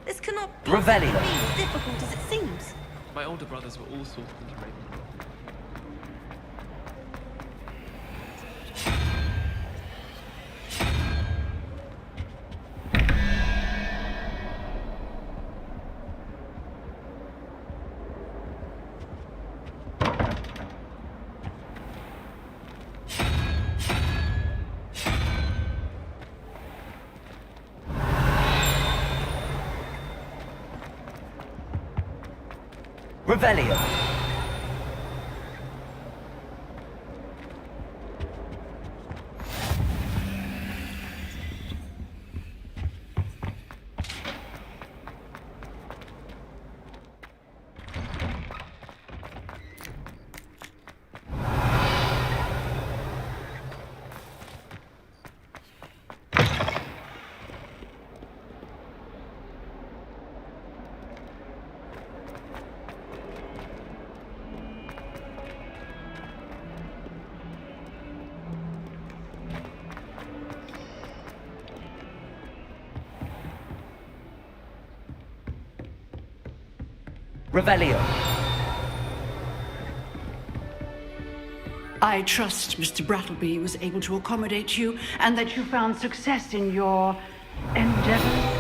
This cannot Revelio. be as difficult as it seems. My older brothers were all sorted into Ravenclaw. Revelio. Revelio. I trust Mr. Brattleby was able to accommodate you and that you found success in your endeavor.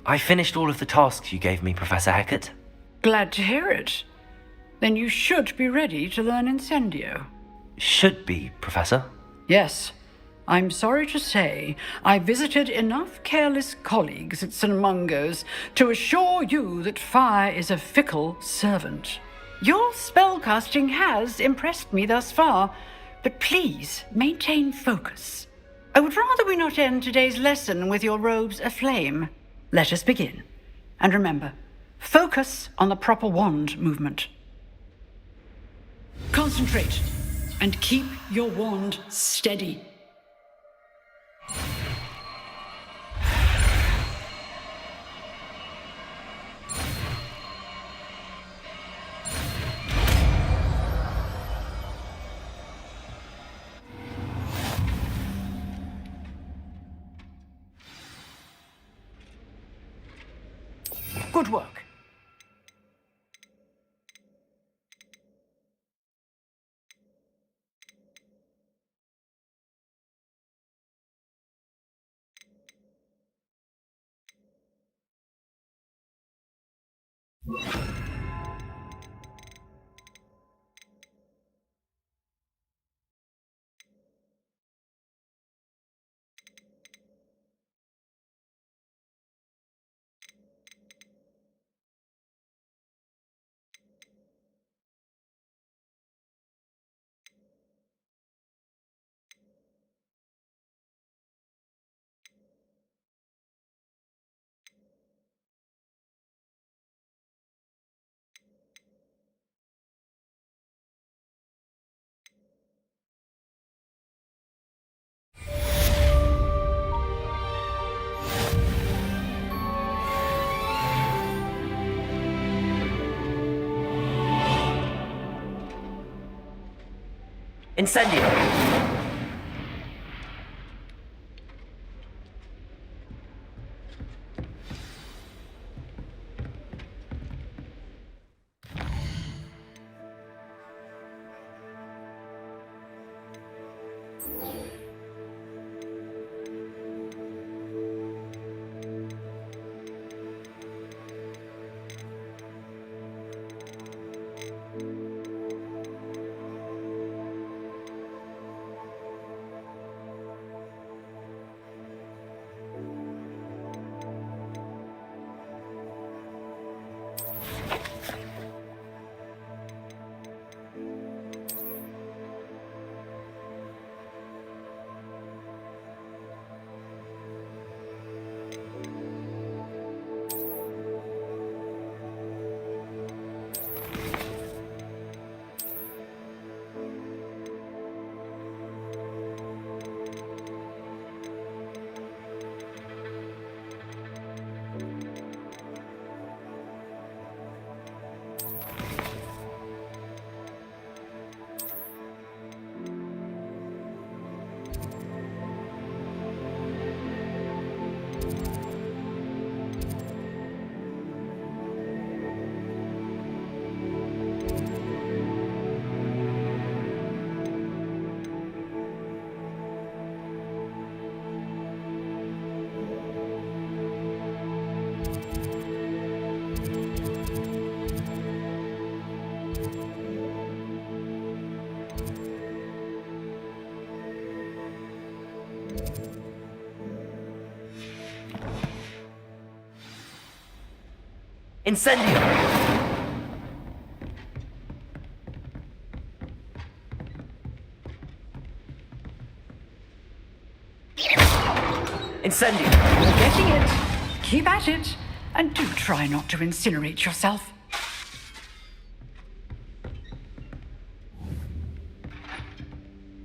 I finished all of the tasks you gave me, Professor Hecat. Glad to hear it. Then you should be ready to learn Incendio. Should be, Professor. Yes. I'm sorry to say I visited enough careless colleagues at St. Mungo's to assure you that fire is a fickle servant. Your spellcasting has impressed me thus far, but please maintain focus. I would rather we not end today's lesson with your robes aflame. Let us begin. And remember, focus on the proper wand movement. Concentrate and keep your wand steady. Good work. Incendio. Incendio! Incendio! You're getting it. Keep at it. And do try not to incinerate yourself.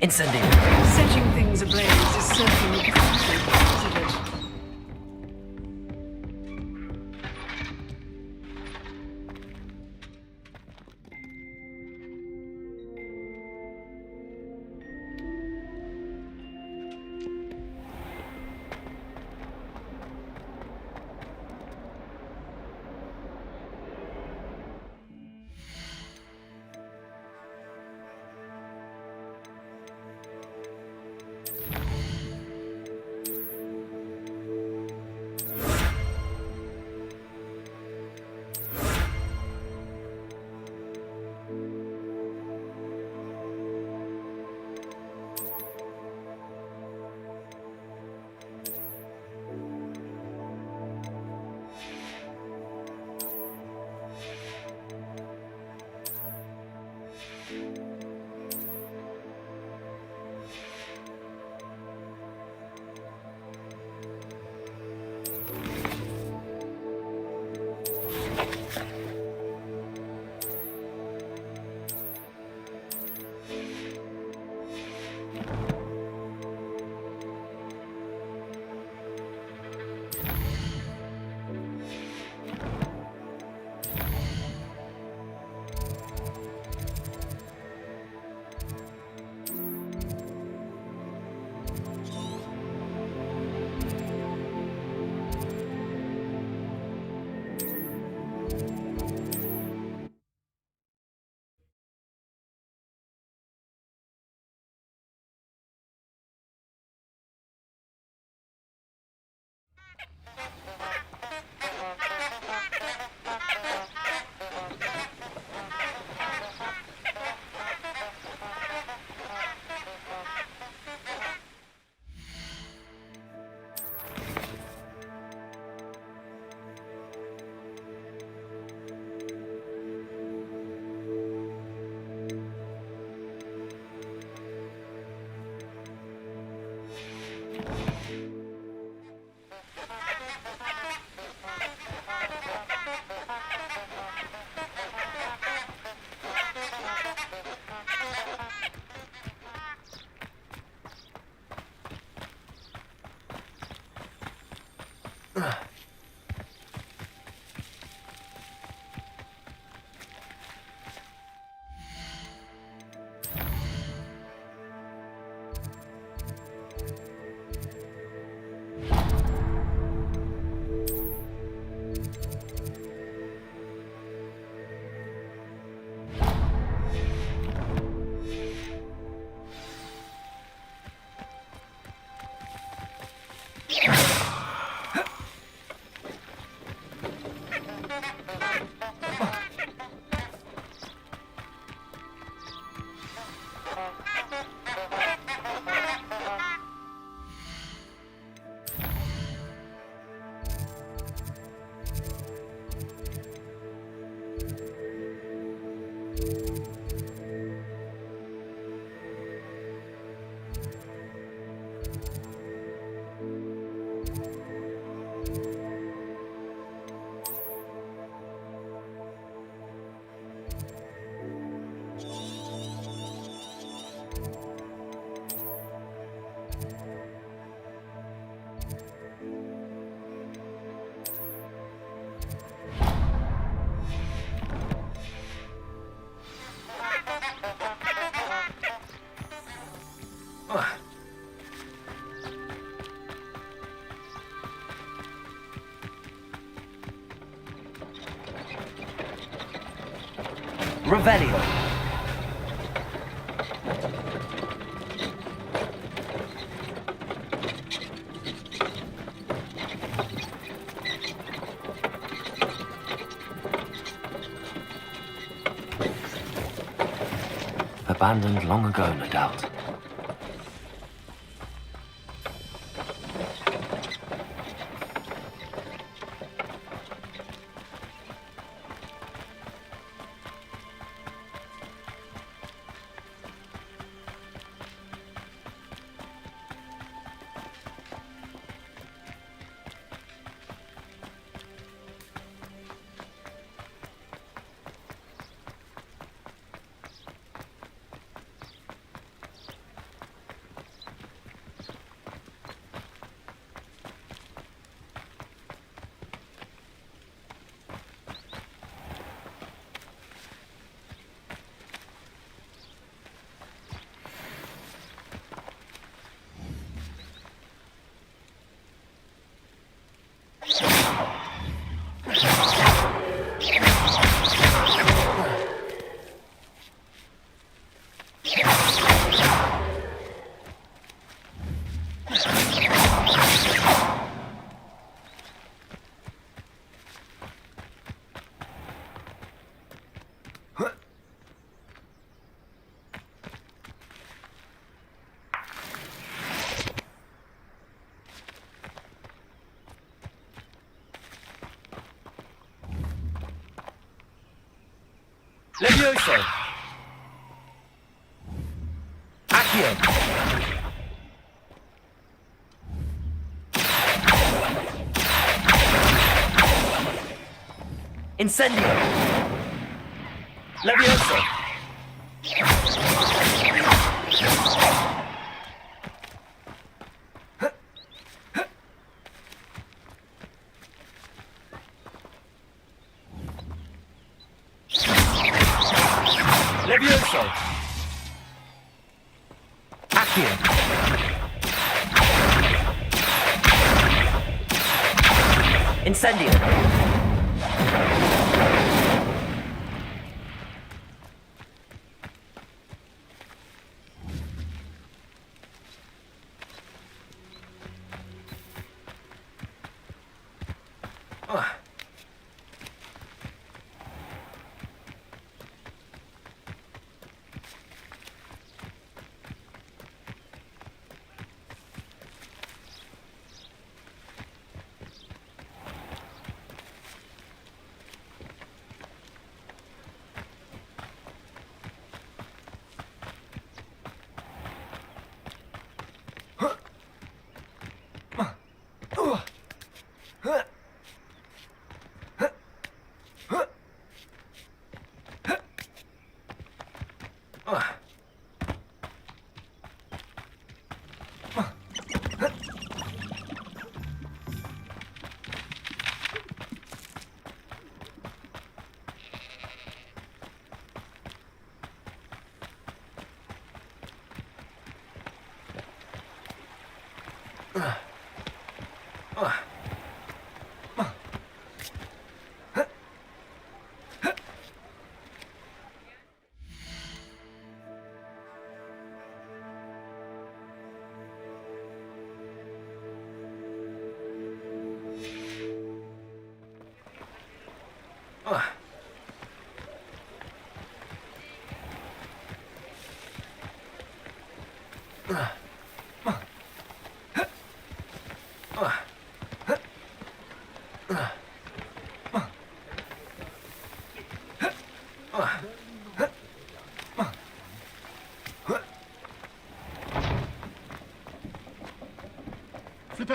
Incendio! Setting things ablaze is certainly considered. Revelio. Abandoned long ago, no doubt. Levioso! Accio! Incendio! Levioso! Levioso! Accio! Incendio!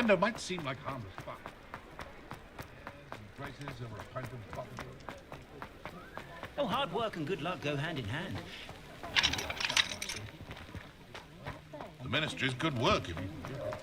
lavender might seem like harmless fun. Prices over a pint of bottle. Oh, hard work and good luck go hand in hand. The ministry's good work if you can do it.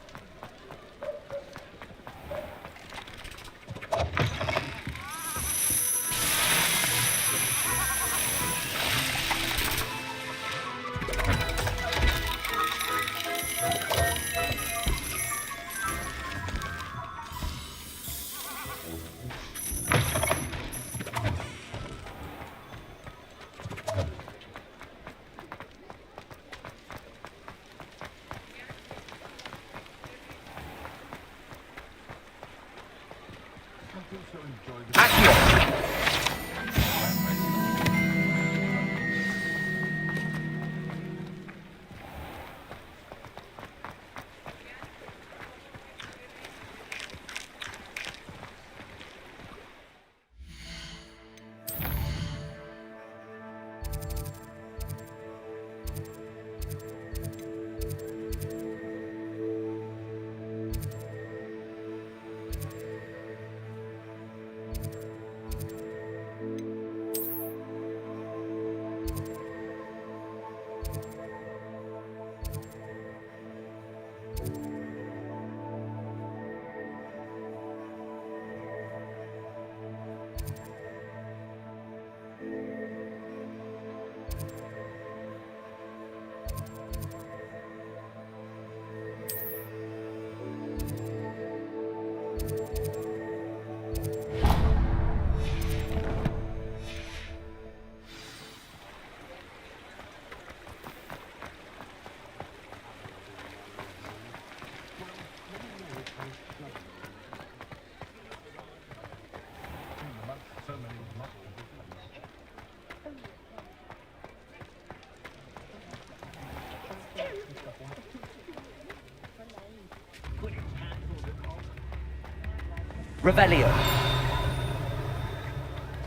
Revelio.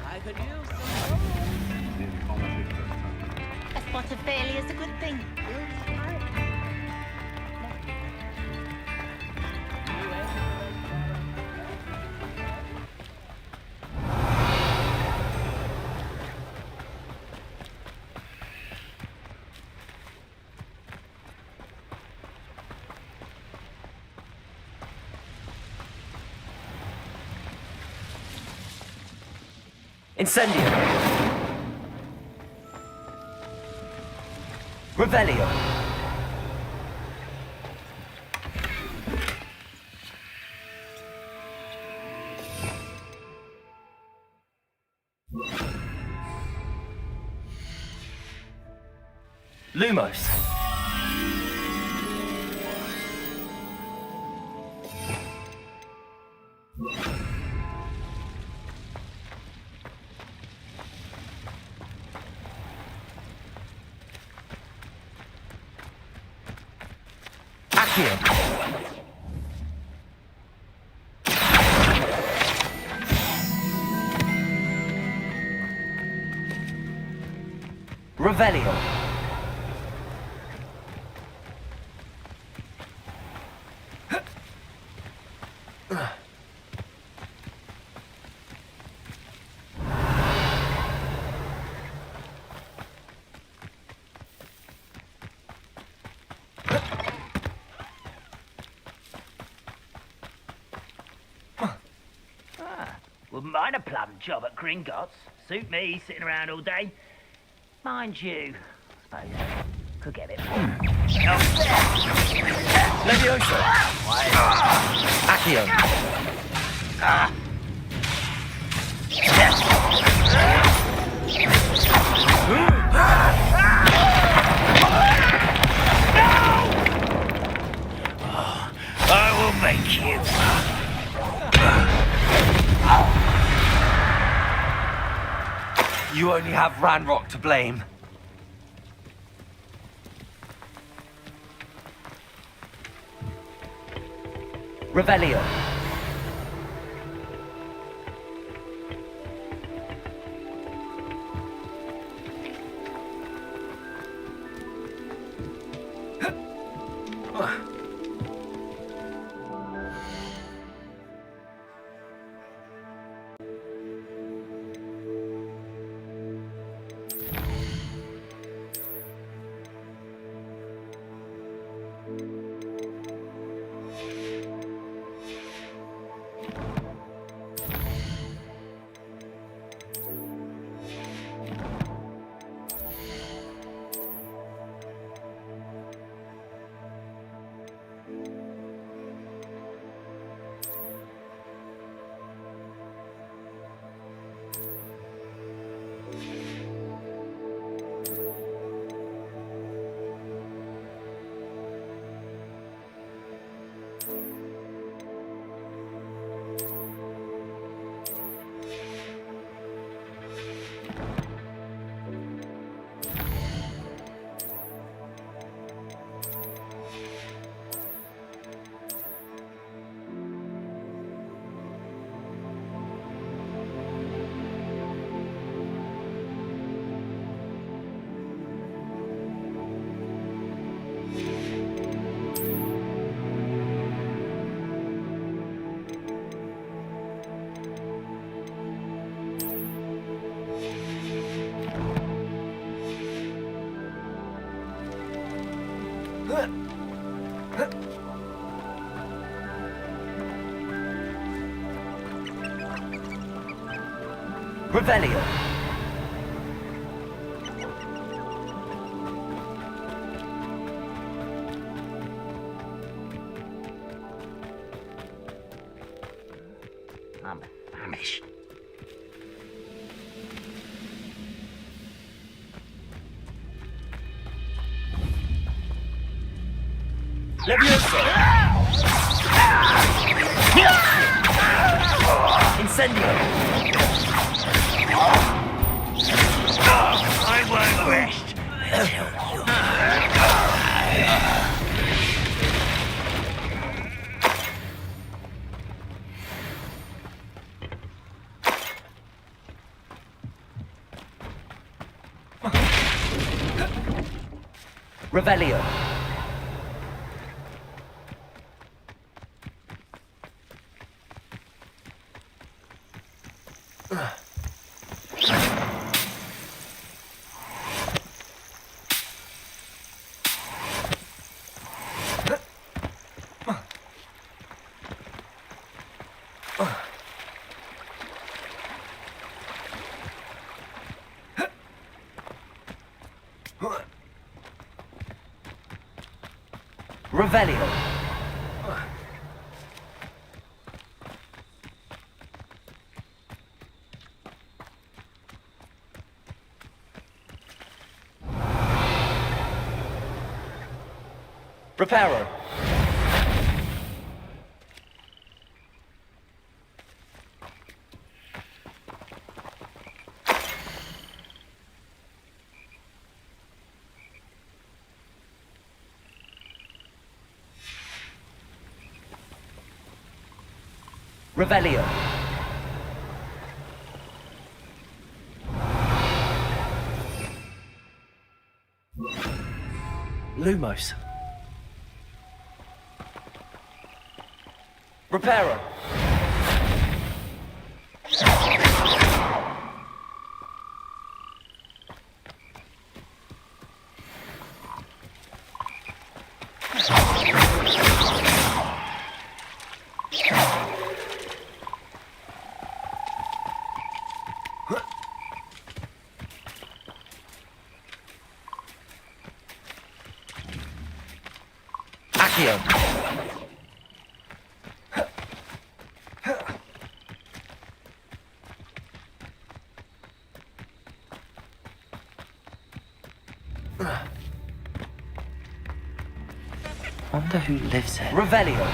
I could use some A spot of failure is a good thing. Incendio. Revelio. Lumos. Accio. Revelio. Wouldn't mind a plum job at Gringotts. Suit me, sitting around all day. Mind you, I suppose I could get a bit more. Levioso. Accio. I will make you. You only have Ranrock to blame. Revelio. Revelio. I'm famished. Levioso. Incendio. I won't rest until you. Revelio. Revelio. Reparo. Revelio. Lumos. Reparo. Accio. Wonder who lives here. Revelio.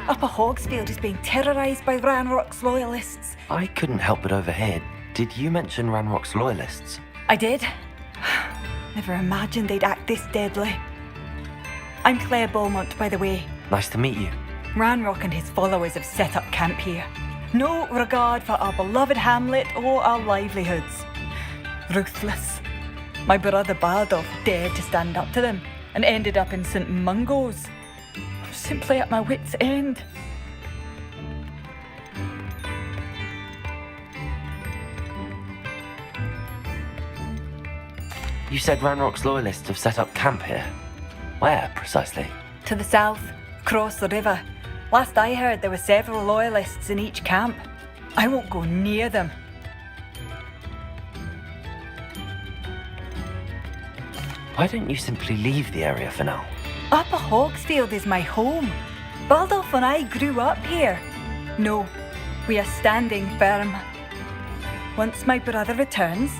Upper Hogsfield is being terrorised by Ranrock's loyalists. I couldn't help but overhear. Did you mention Ranrock's loyalists? I did. Never imagined they'd act this deadly. I'm Claire Beaumont, by the way. Nice to meet you. Ranrock and his followers have set up camp here. No regard for our beloved hamlet or our livelihoods. Ruthless. My brother Bardolph dared to stand up to them and ended up in St. Mungo's. I was simply at my wit's end. You said Ranrock's loyalists have set up camp here. Where, precisely? To the south, across the river. Last I heard, there were several loyalists in each camp. I won't go near them. Why don't you simply leave the area for now? Upper Hogsfield is my home. Baldolph and I grew up here. No, we are standing firm. Once my brother returns,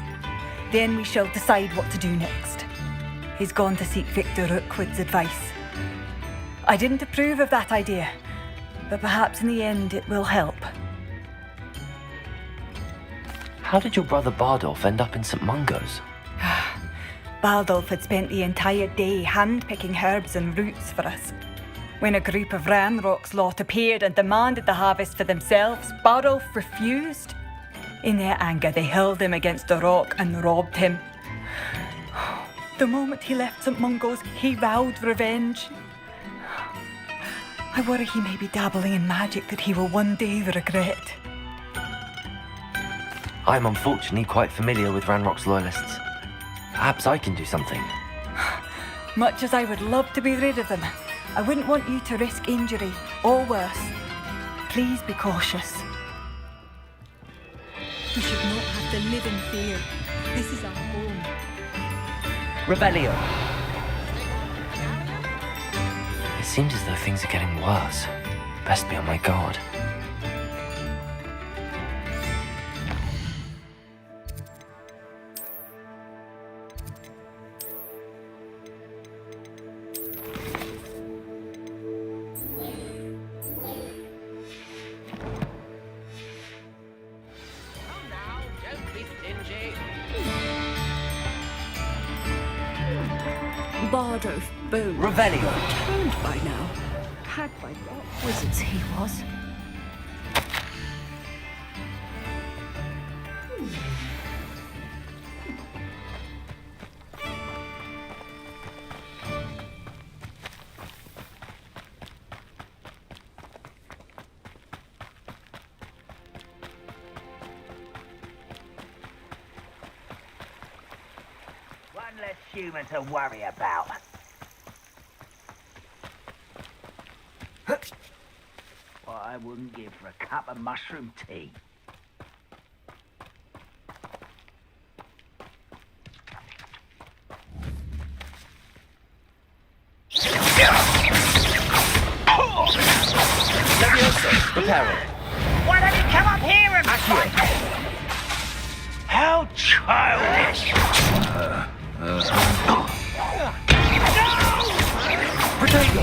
then we shall decide what to do next. He's gone to seek Victor Rookwood's advice. I didn't approve of that idea, but perhaps in the end it will help. How did your brother Bardolph end up in St. Mungo's? Baldolph had spent the entire day hand-picking herbs and roots for us. When a group of Ranrock's lot appeared and demanded the harvest for themselves, Bardolph refused. In their anger, they hurled him against a rock and robbed him. The moment he left St. Mungo's, he vowed revenge. I worry he may be dabbling in magic that he will one day regret. I'm unfortunately quite familiar with Ranrock's loyalists. Perhaps I can do something. Much as I would love to be rid of them, I wouldn't want you to risk injury or worse. Please be cautious. We should not have to live in fear. This is our home. Revelio. It seems as though things are getting worse. Best be on my guard. Bardo Bone. Revelio. Returned by now. Had by what wizards he was. One less human to worry about. What I wouldn't give for a cup of mushroom tea. Levioso. Reparo. Why don't you come up here and fight? How childish! Protego.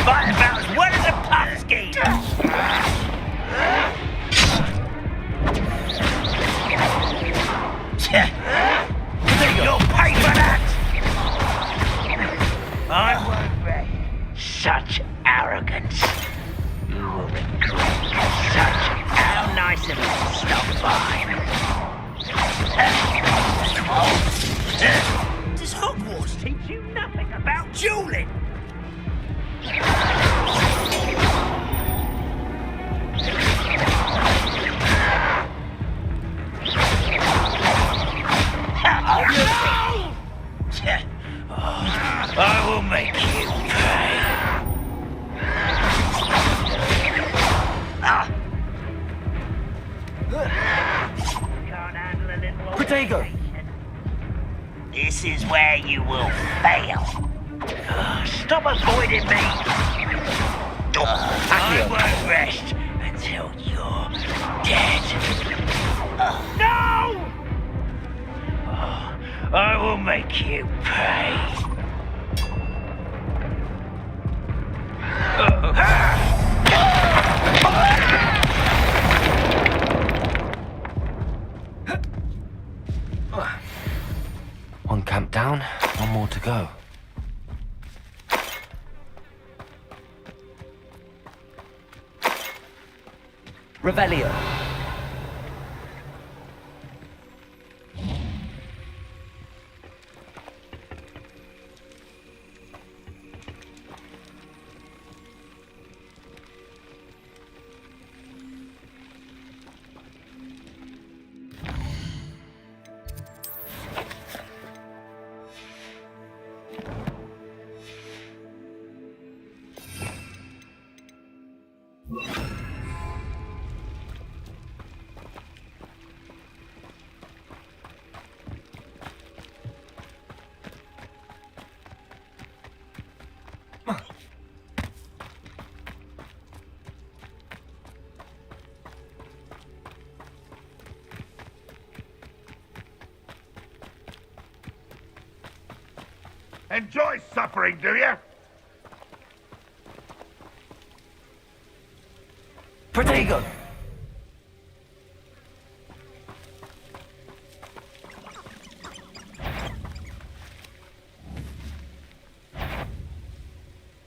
Fight about as well as a pumpkin! You'll pay for that! I won't rest. Such arrogance. You will regret such how nice of you to stop by. Does Hogwarts teach you nothing about dueling? I will make you pay. Can't handle a little Protego. This is where you will fail. Stop avoiding me. I won't rest until you're dead. No! I will make you pay. One camp down, one more to go. Revelio. Enjoy suffering, do you? Protego.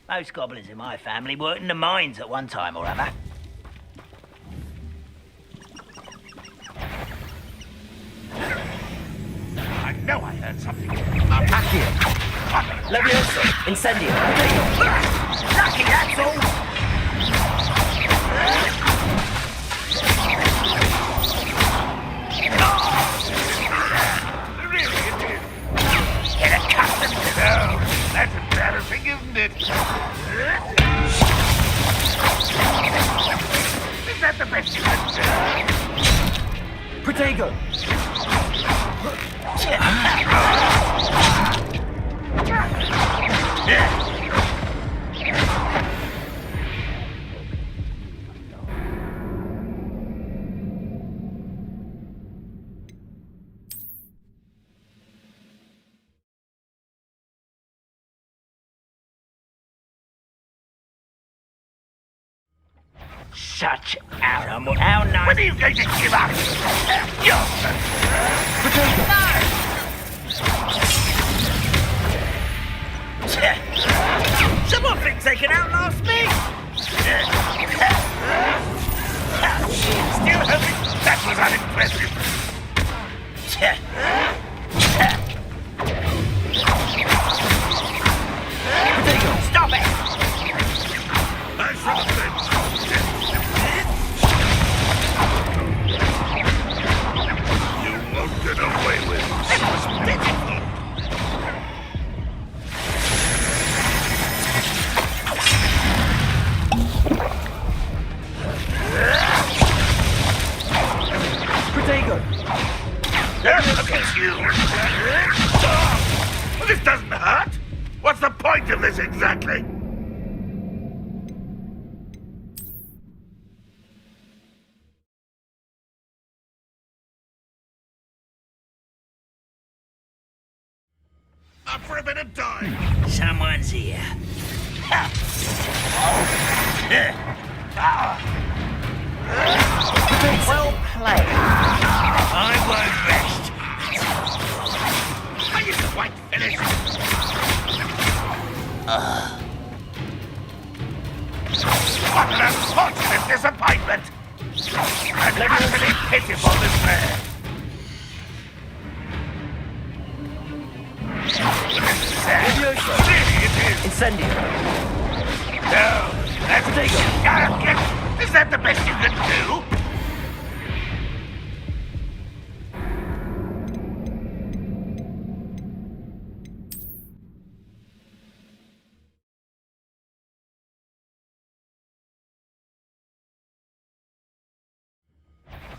Most goblins in my family worked in the mines at one time or other. I know I heard something. Accio. Levioso. Incendio. Lucky, that's all. found it! Is that the best you can do? Protego! Such animal. How nice. When are you going to give up? Someone thinks they can outlast me. Still hoping? That was unimpressive. Stop it! I should have said. You won't get away with it. It was pitiful. Protego! Look at you! Well, this doesn't hurt. What's the point of this exactly? Up for a bit of time. Someone's here. Well played. I won't rest. Are you quite finished? What an unfortunate disappointment! An utterly pitiful despair. Really it is. Incendio! No, that's Protego. Is that the best you can do?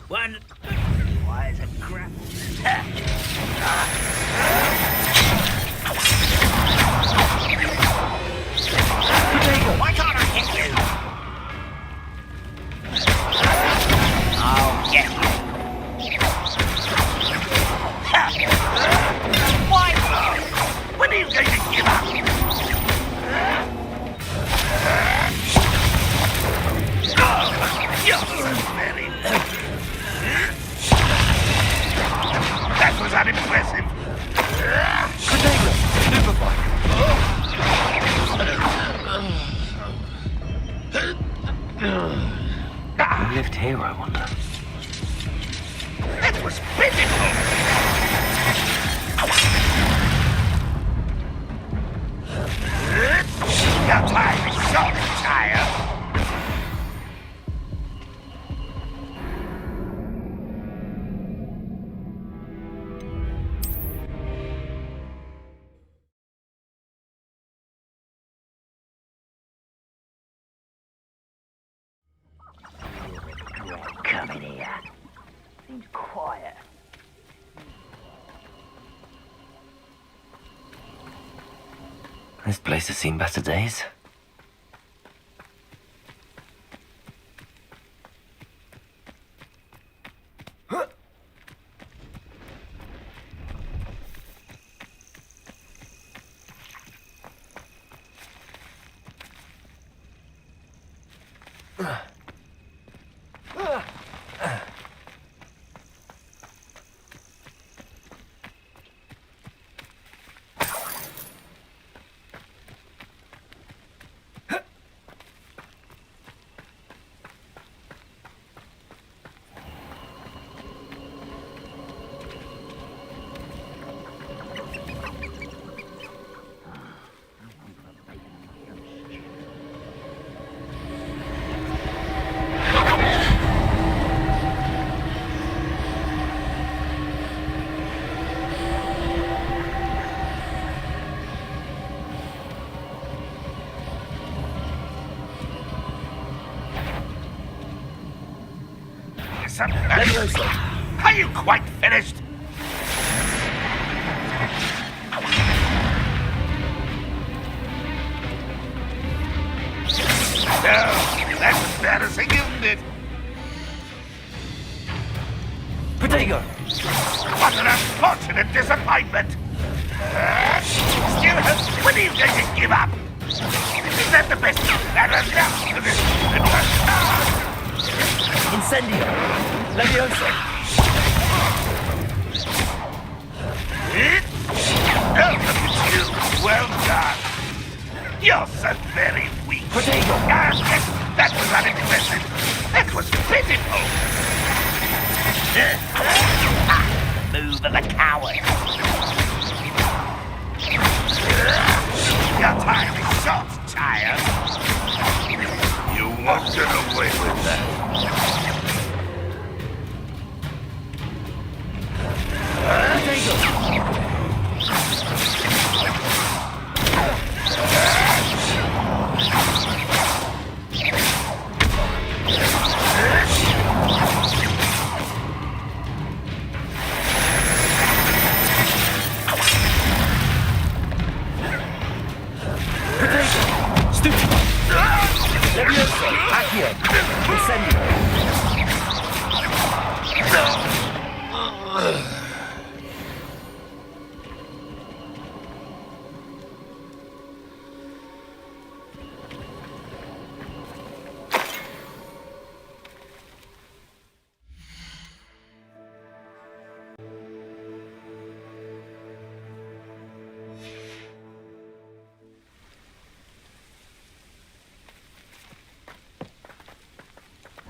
One. Why is it crap? Why can't I hit you? I'll get you. Why? When are you going to give up? You're so very... That was unimpressive. Who lived here, I wonder? That was pitiful. Your time is short, child. Come in here. Seems quiet. This place has seen better days. some... Are you quite finished? No, that's embarrassing, isn't it? Potato! What an unfortunate disappointment! Still, when are you going to give up? Is that the best? That enough for this? Incendio! Levioso! Oh, look at you! Well done! You're so very weak! Potato! Ah, yes, that was unimpressive! That was pitiful! Move of a coward. Your time is short, child. You won't get away with that.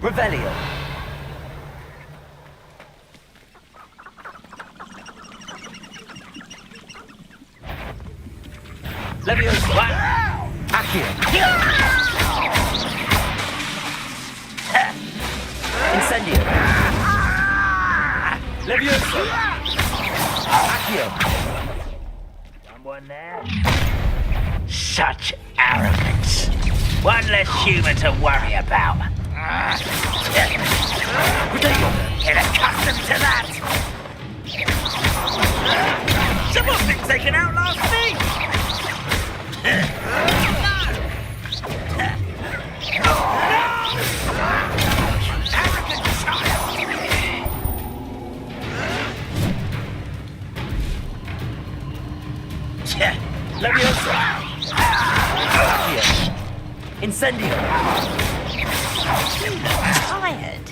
Revelio! Levioso! Accio! Incendio! Levioso! Accio! Someone there? Such arrogance. One less human to worry about. Get accustomed to that! Someone's been taken out last week! Arrogant child! Levioso! Incendio! Tired.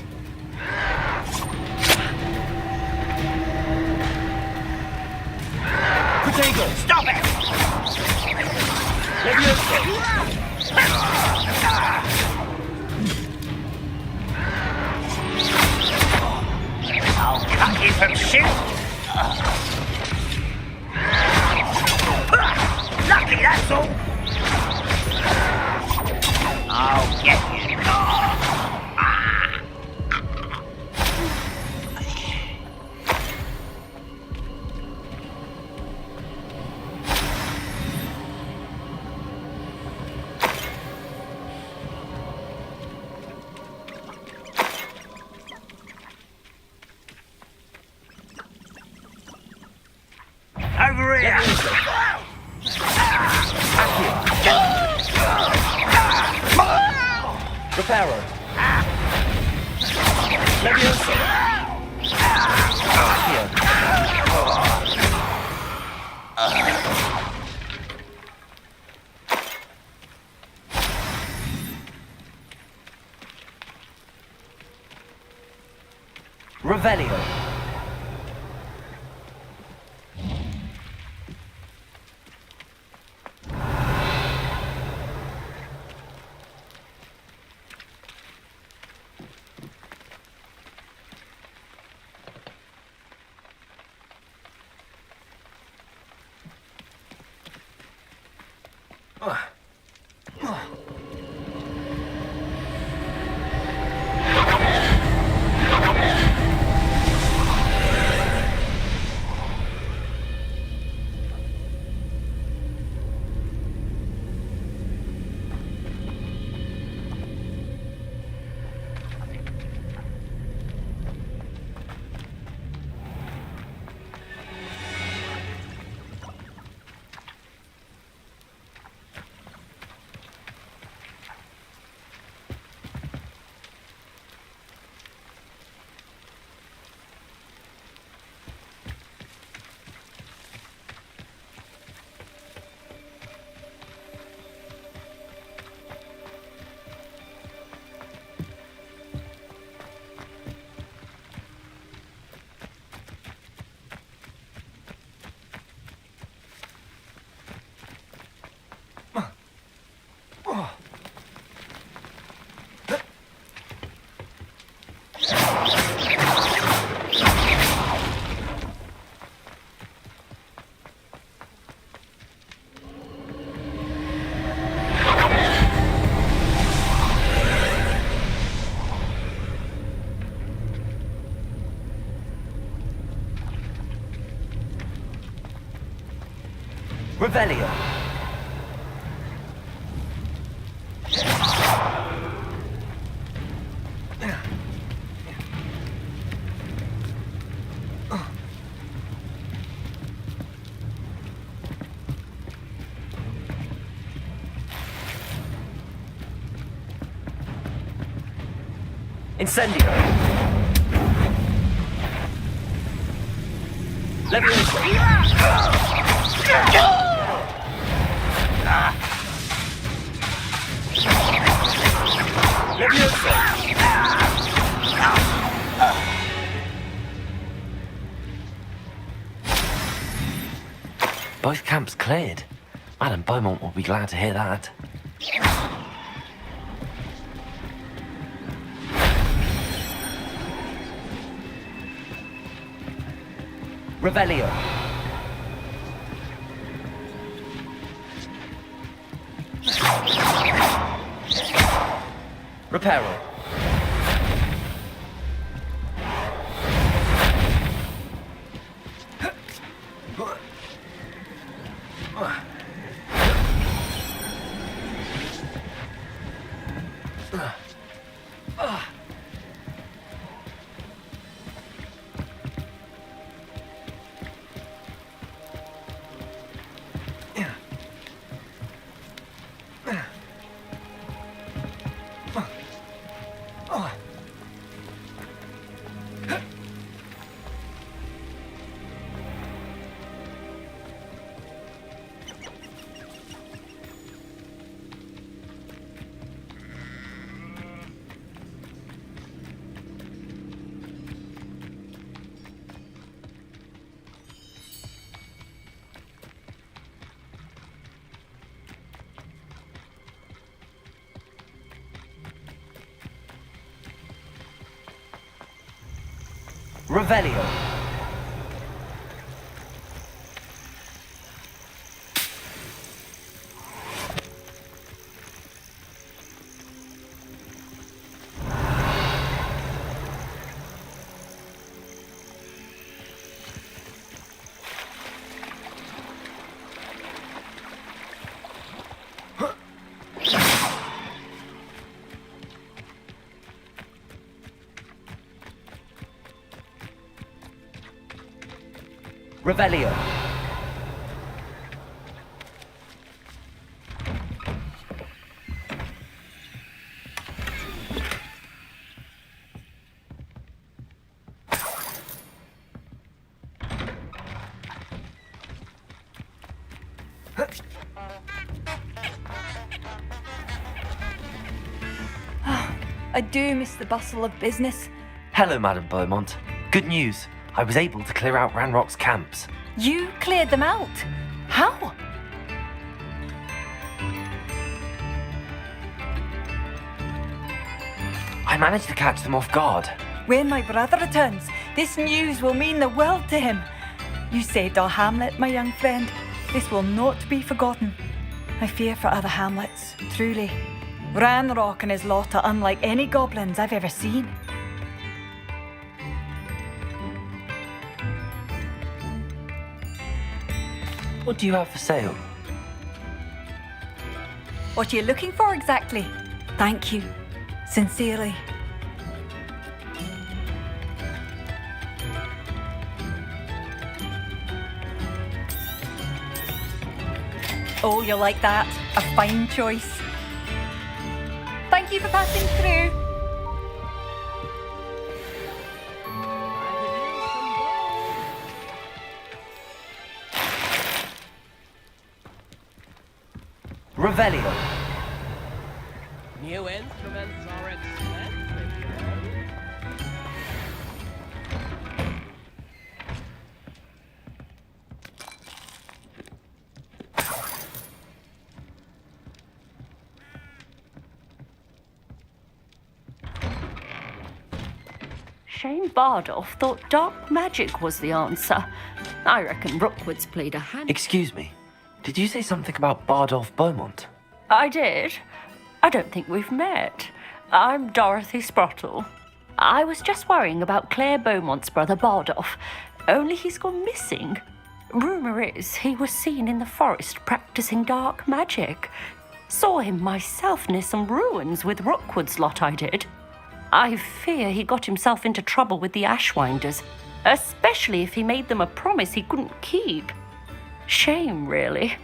Potato! Stop it! Levioso! I'll cut you from shoot! Lucky, that's all! I'll get you. Over here! Reparo! Levioso! Accio! Revelio! Revelio. Incendio. Levioso. Levioso. Both camps cleared. Madame Beaumont will be glad to hear that. Revelio. Reparo. Revelio. Revelio. I do miss the bustle of business. Hello, Madame Beaumont. Good news. I was able to clear out Ranrock's camps. You cleared them out? How? I managed to catch them off guard. When my brother returns, this news will mean the world to him. You saved our hamlet, my young friend. This will not be forgotten. I fear for other hamlets, truly. Ranrock and his lot are unlike any goblins I've ever seen. What do you have for sale? What are you looking for exactly? Thank you. Sincerely. Oh, you like that? A fine choice. Thank you for passing through. Revelio. New instruments are expensive, you know. Shane Bardolph thought dark magic was the answer. I reckon Rookwood's played a hand. Excuse me. Did you say something about Bardolph Beaumont? I did. I don't think we've met. I'm Dorothy Sprottle. I was just worrying about Claire Beaumont's brother Bardolph, only he's gone missing. Rumour is he was seen in the forest practicing dark magic. Saw him myself near some ruins with Rookwood's lot I did. I fear he got himself into trouble with the Ashwinders, especially if he made them a promise he couldn't keep. Shame, really.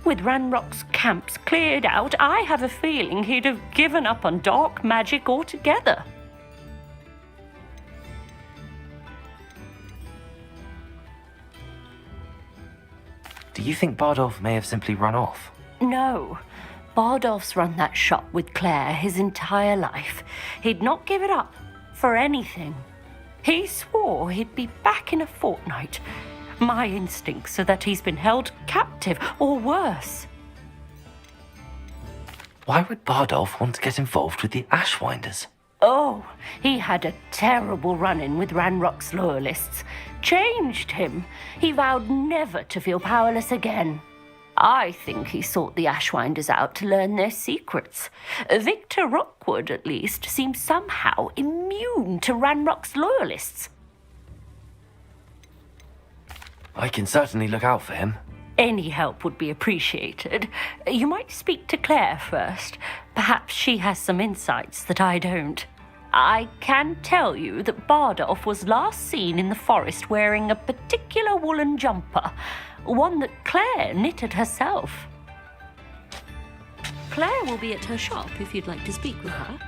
With Ranrock's camps cleared out, I have a feeling he'd have given up on dark magic altogether. Do you think Bardolph may have simply run off? No. Bardolph's run that shop with Claire his entire life. He'd not give it up for anything. He swore he'd be back in a fortnight. My instincts are that he's been held captive, or worse. Why would Bardolph want to get involved with the Ashwinders? Oh, he had a terrible run-in with Ranrock's loyalists. Changed him. He vowed never to feel powerless again. I think he sought the Ashwinders out to learn their secrets. Victor Rookwood, at least, seems somehow immune to Ranrock's loyalists. I can certainly look out for him. Any help would be appreciated. You might speak to Claire first. Perhaps she has some insights that I don't. I can tell you that Bardolph was last seen in the forest wearing a particular woolen jumper, one that Claire knitted herself. Claire will be at her shop if you'd like to speak with her.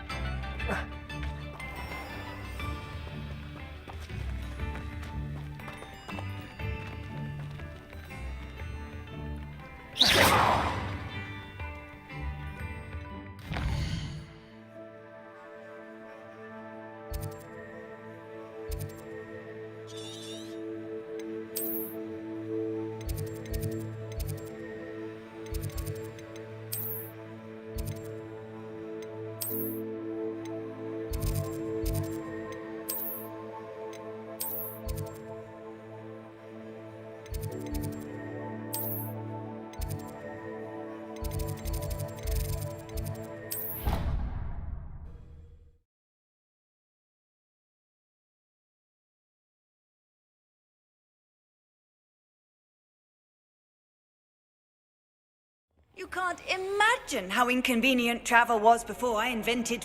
You can't imagine how inconvenient travel was before I invented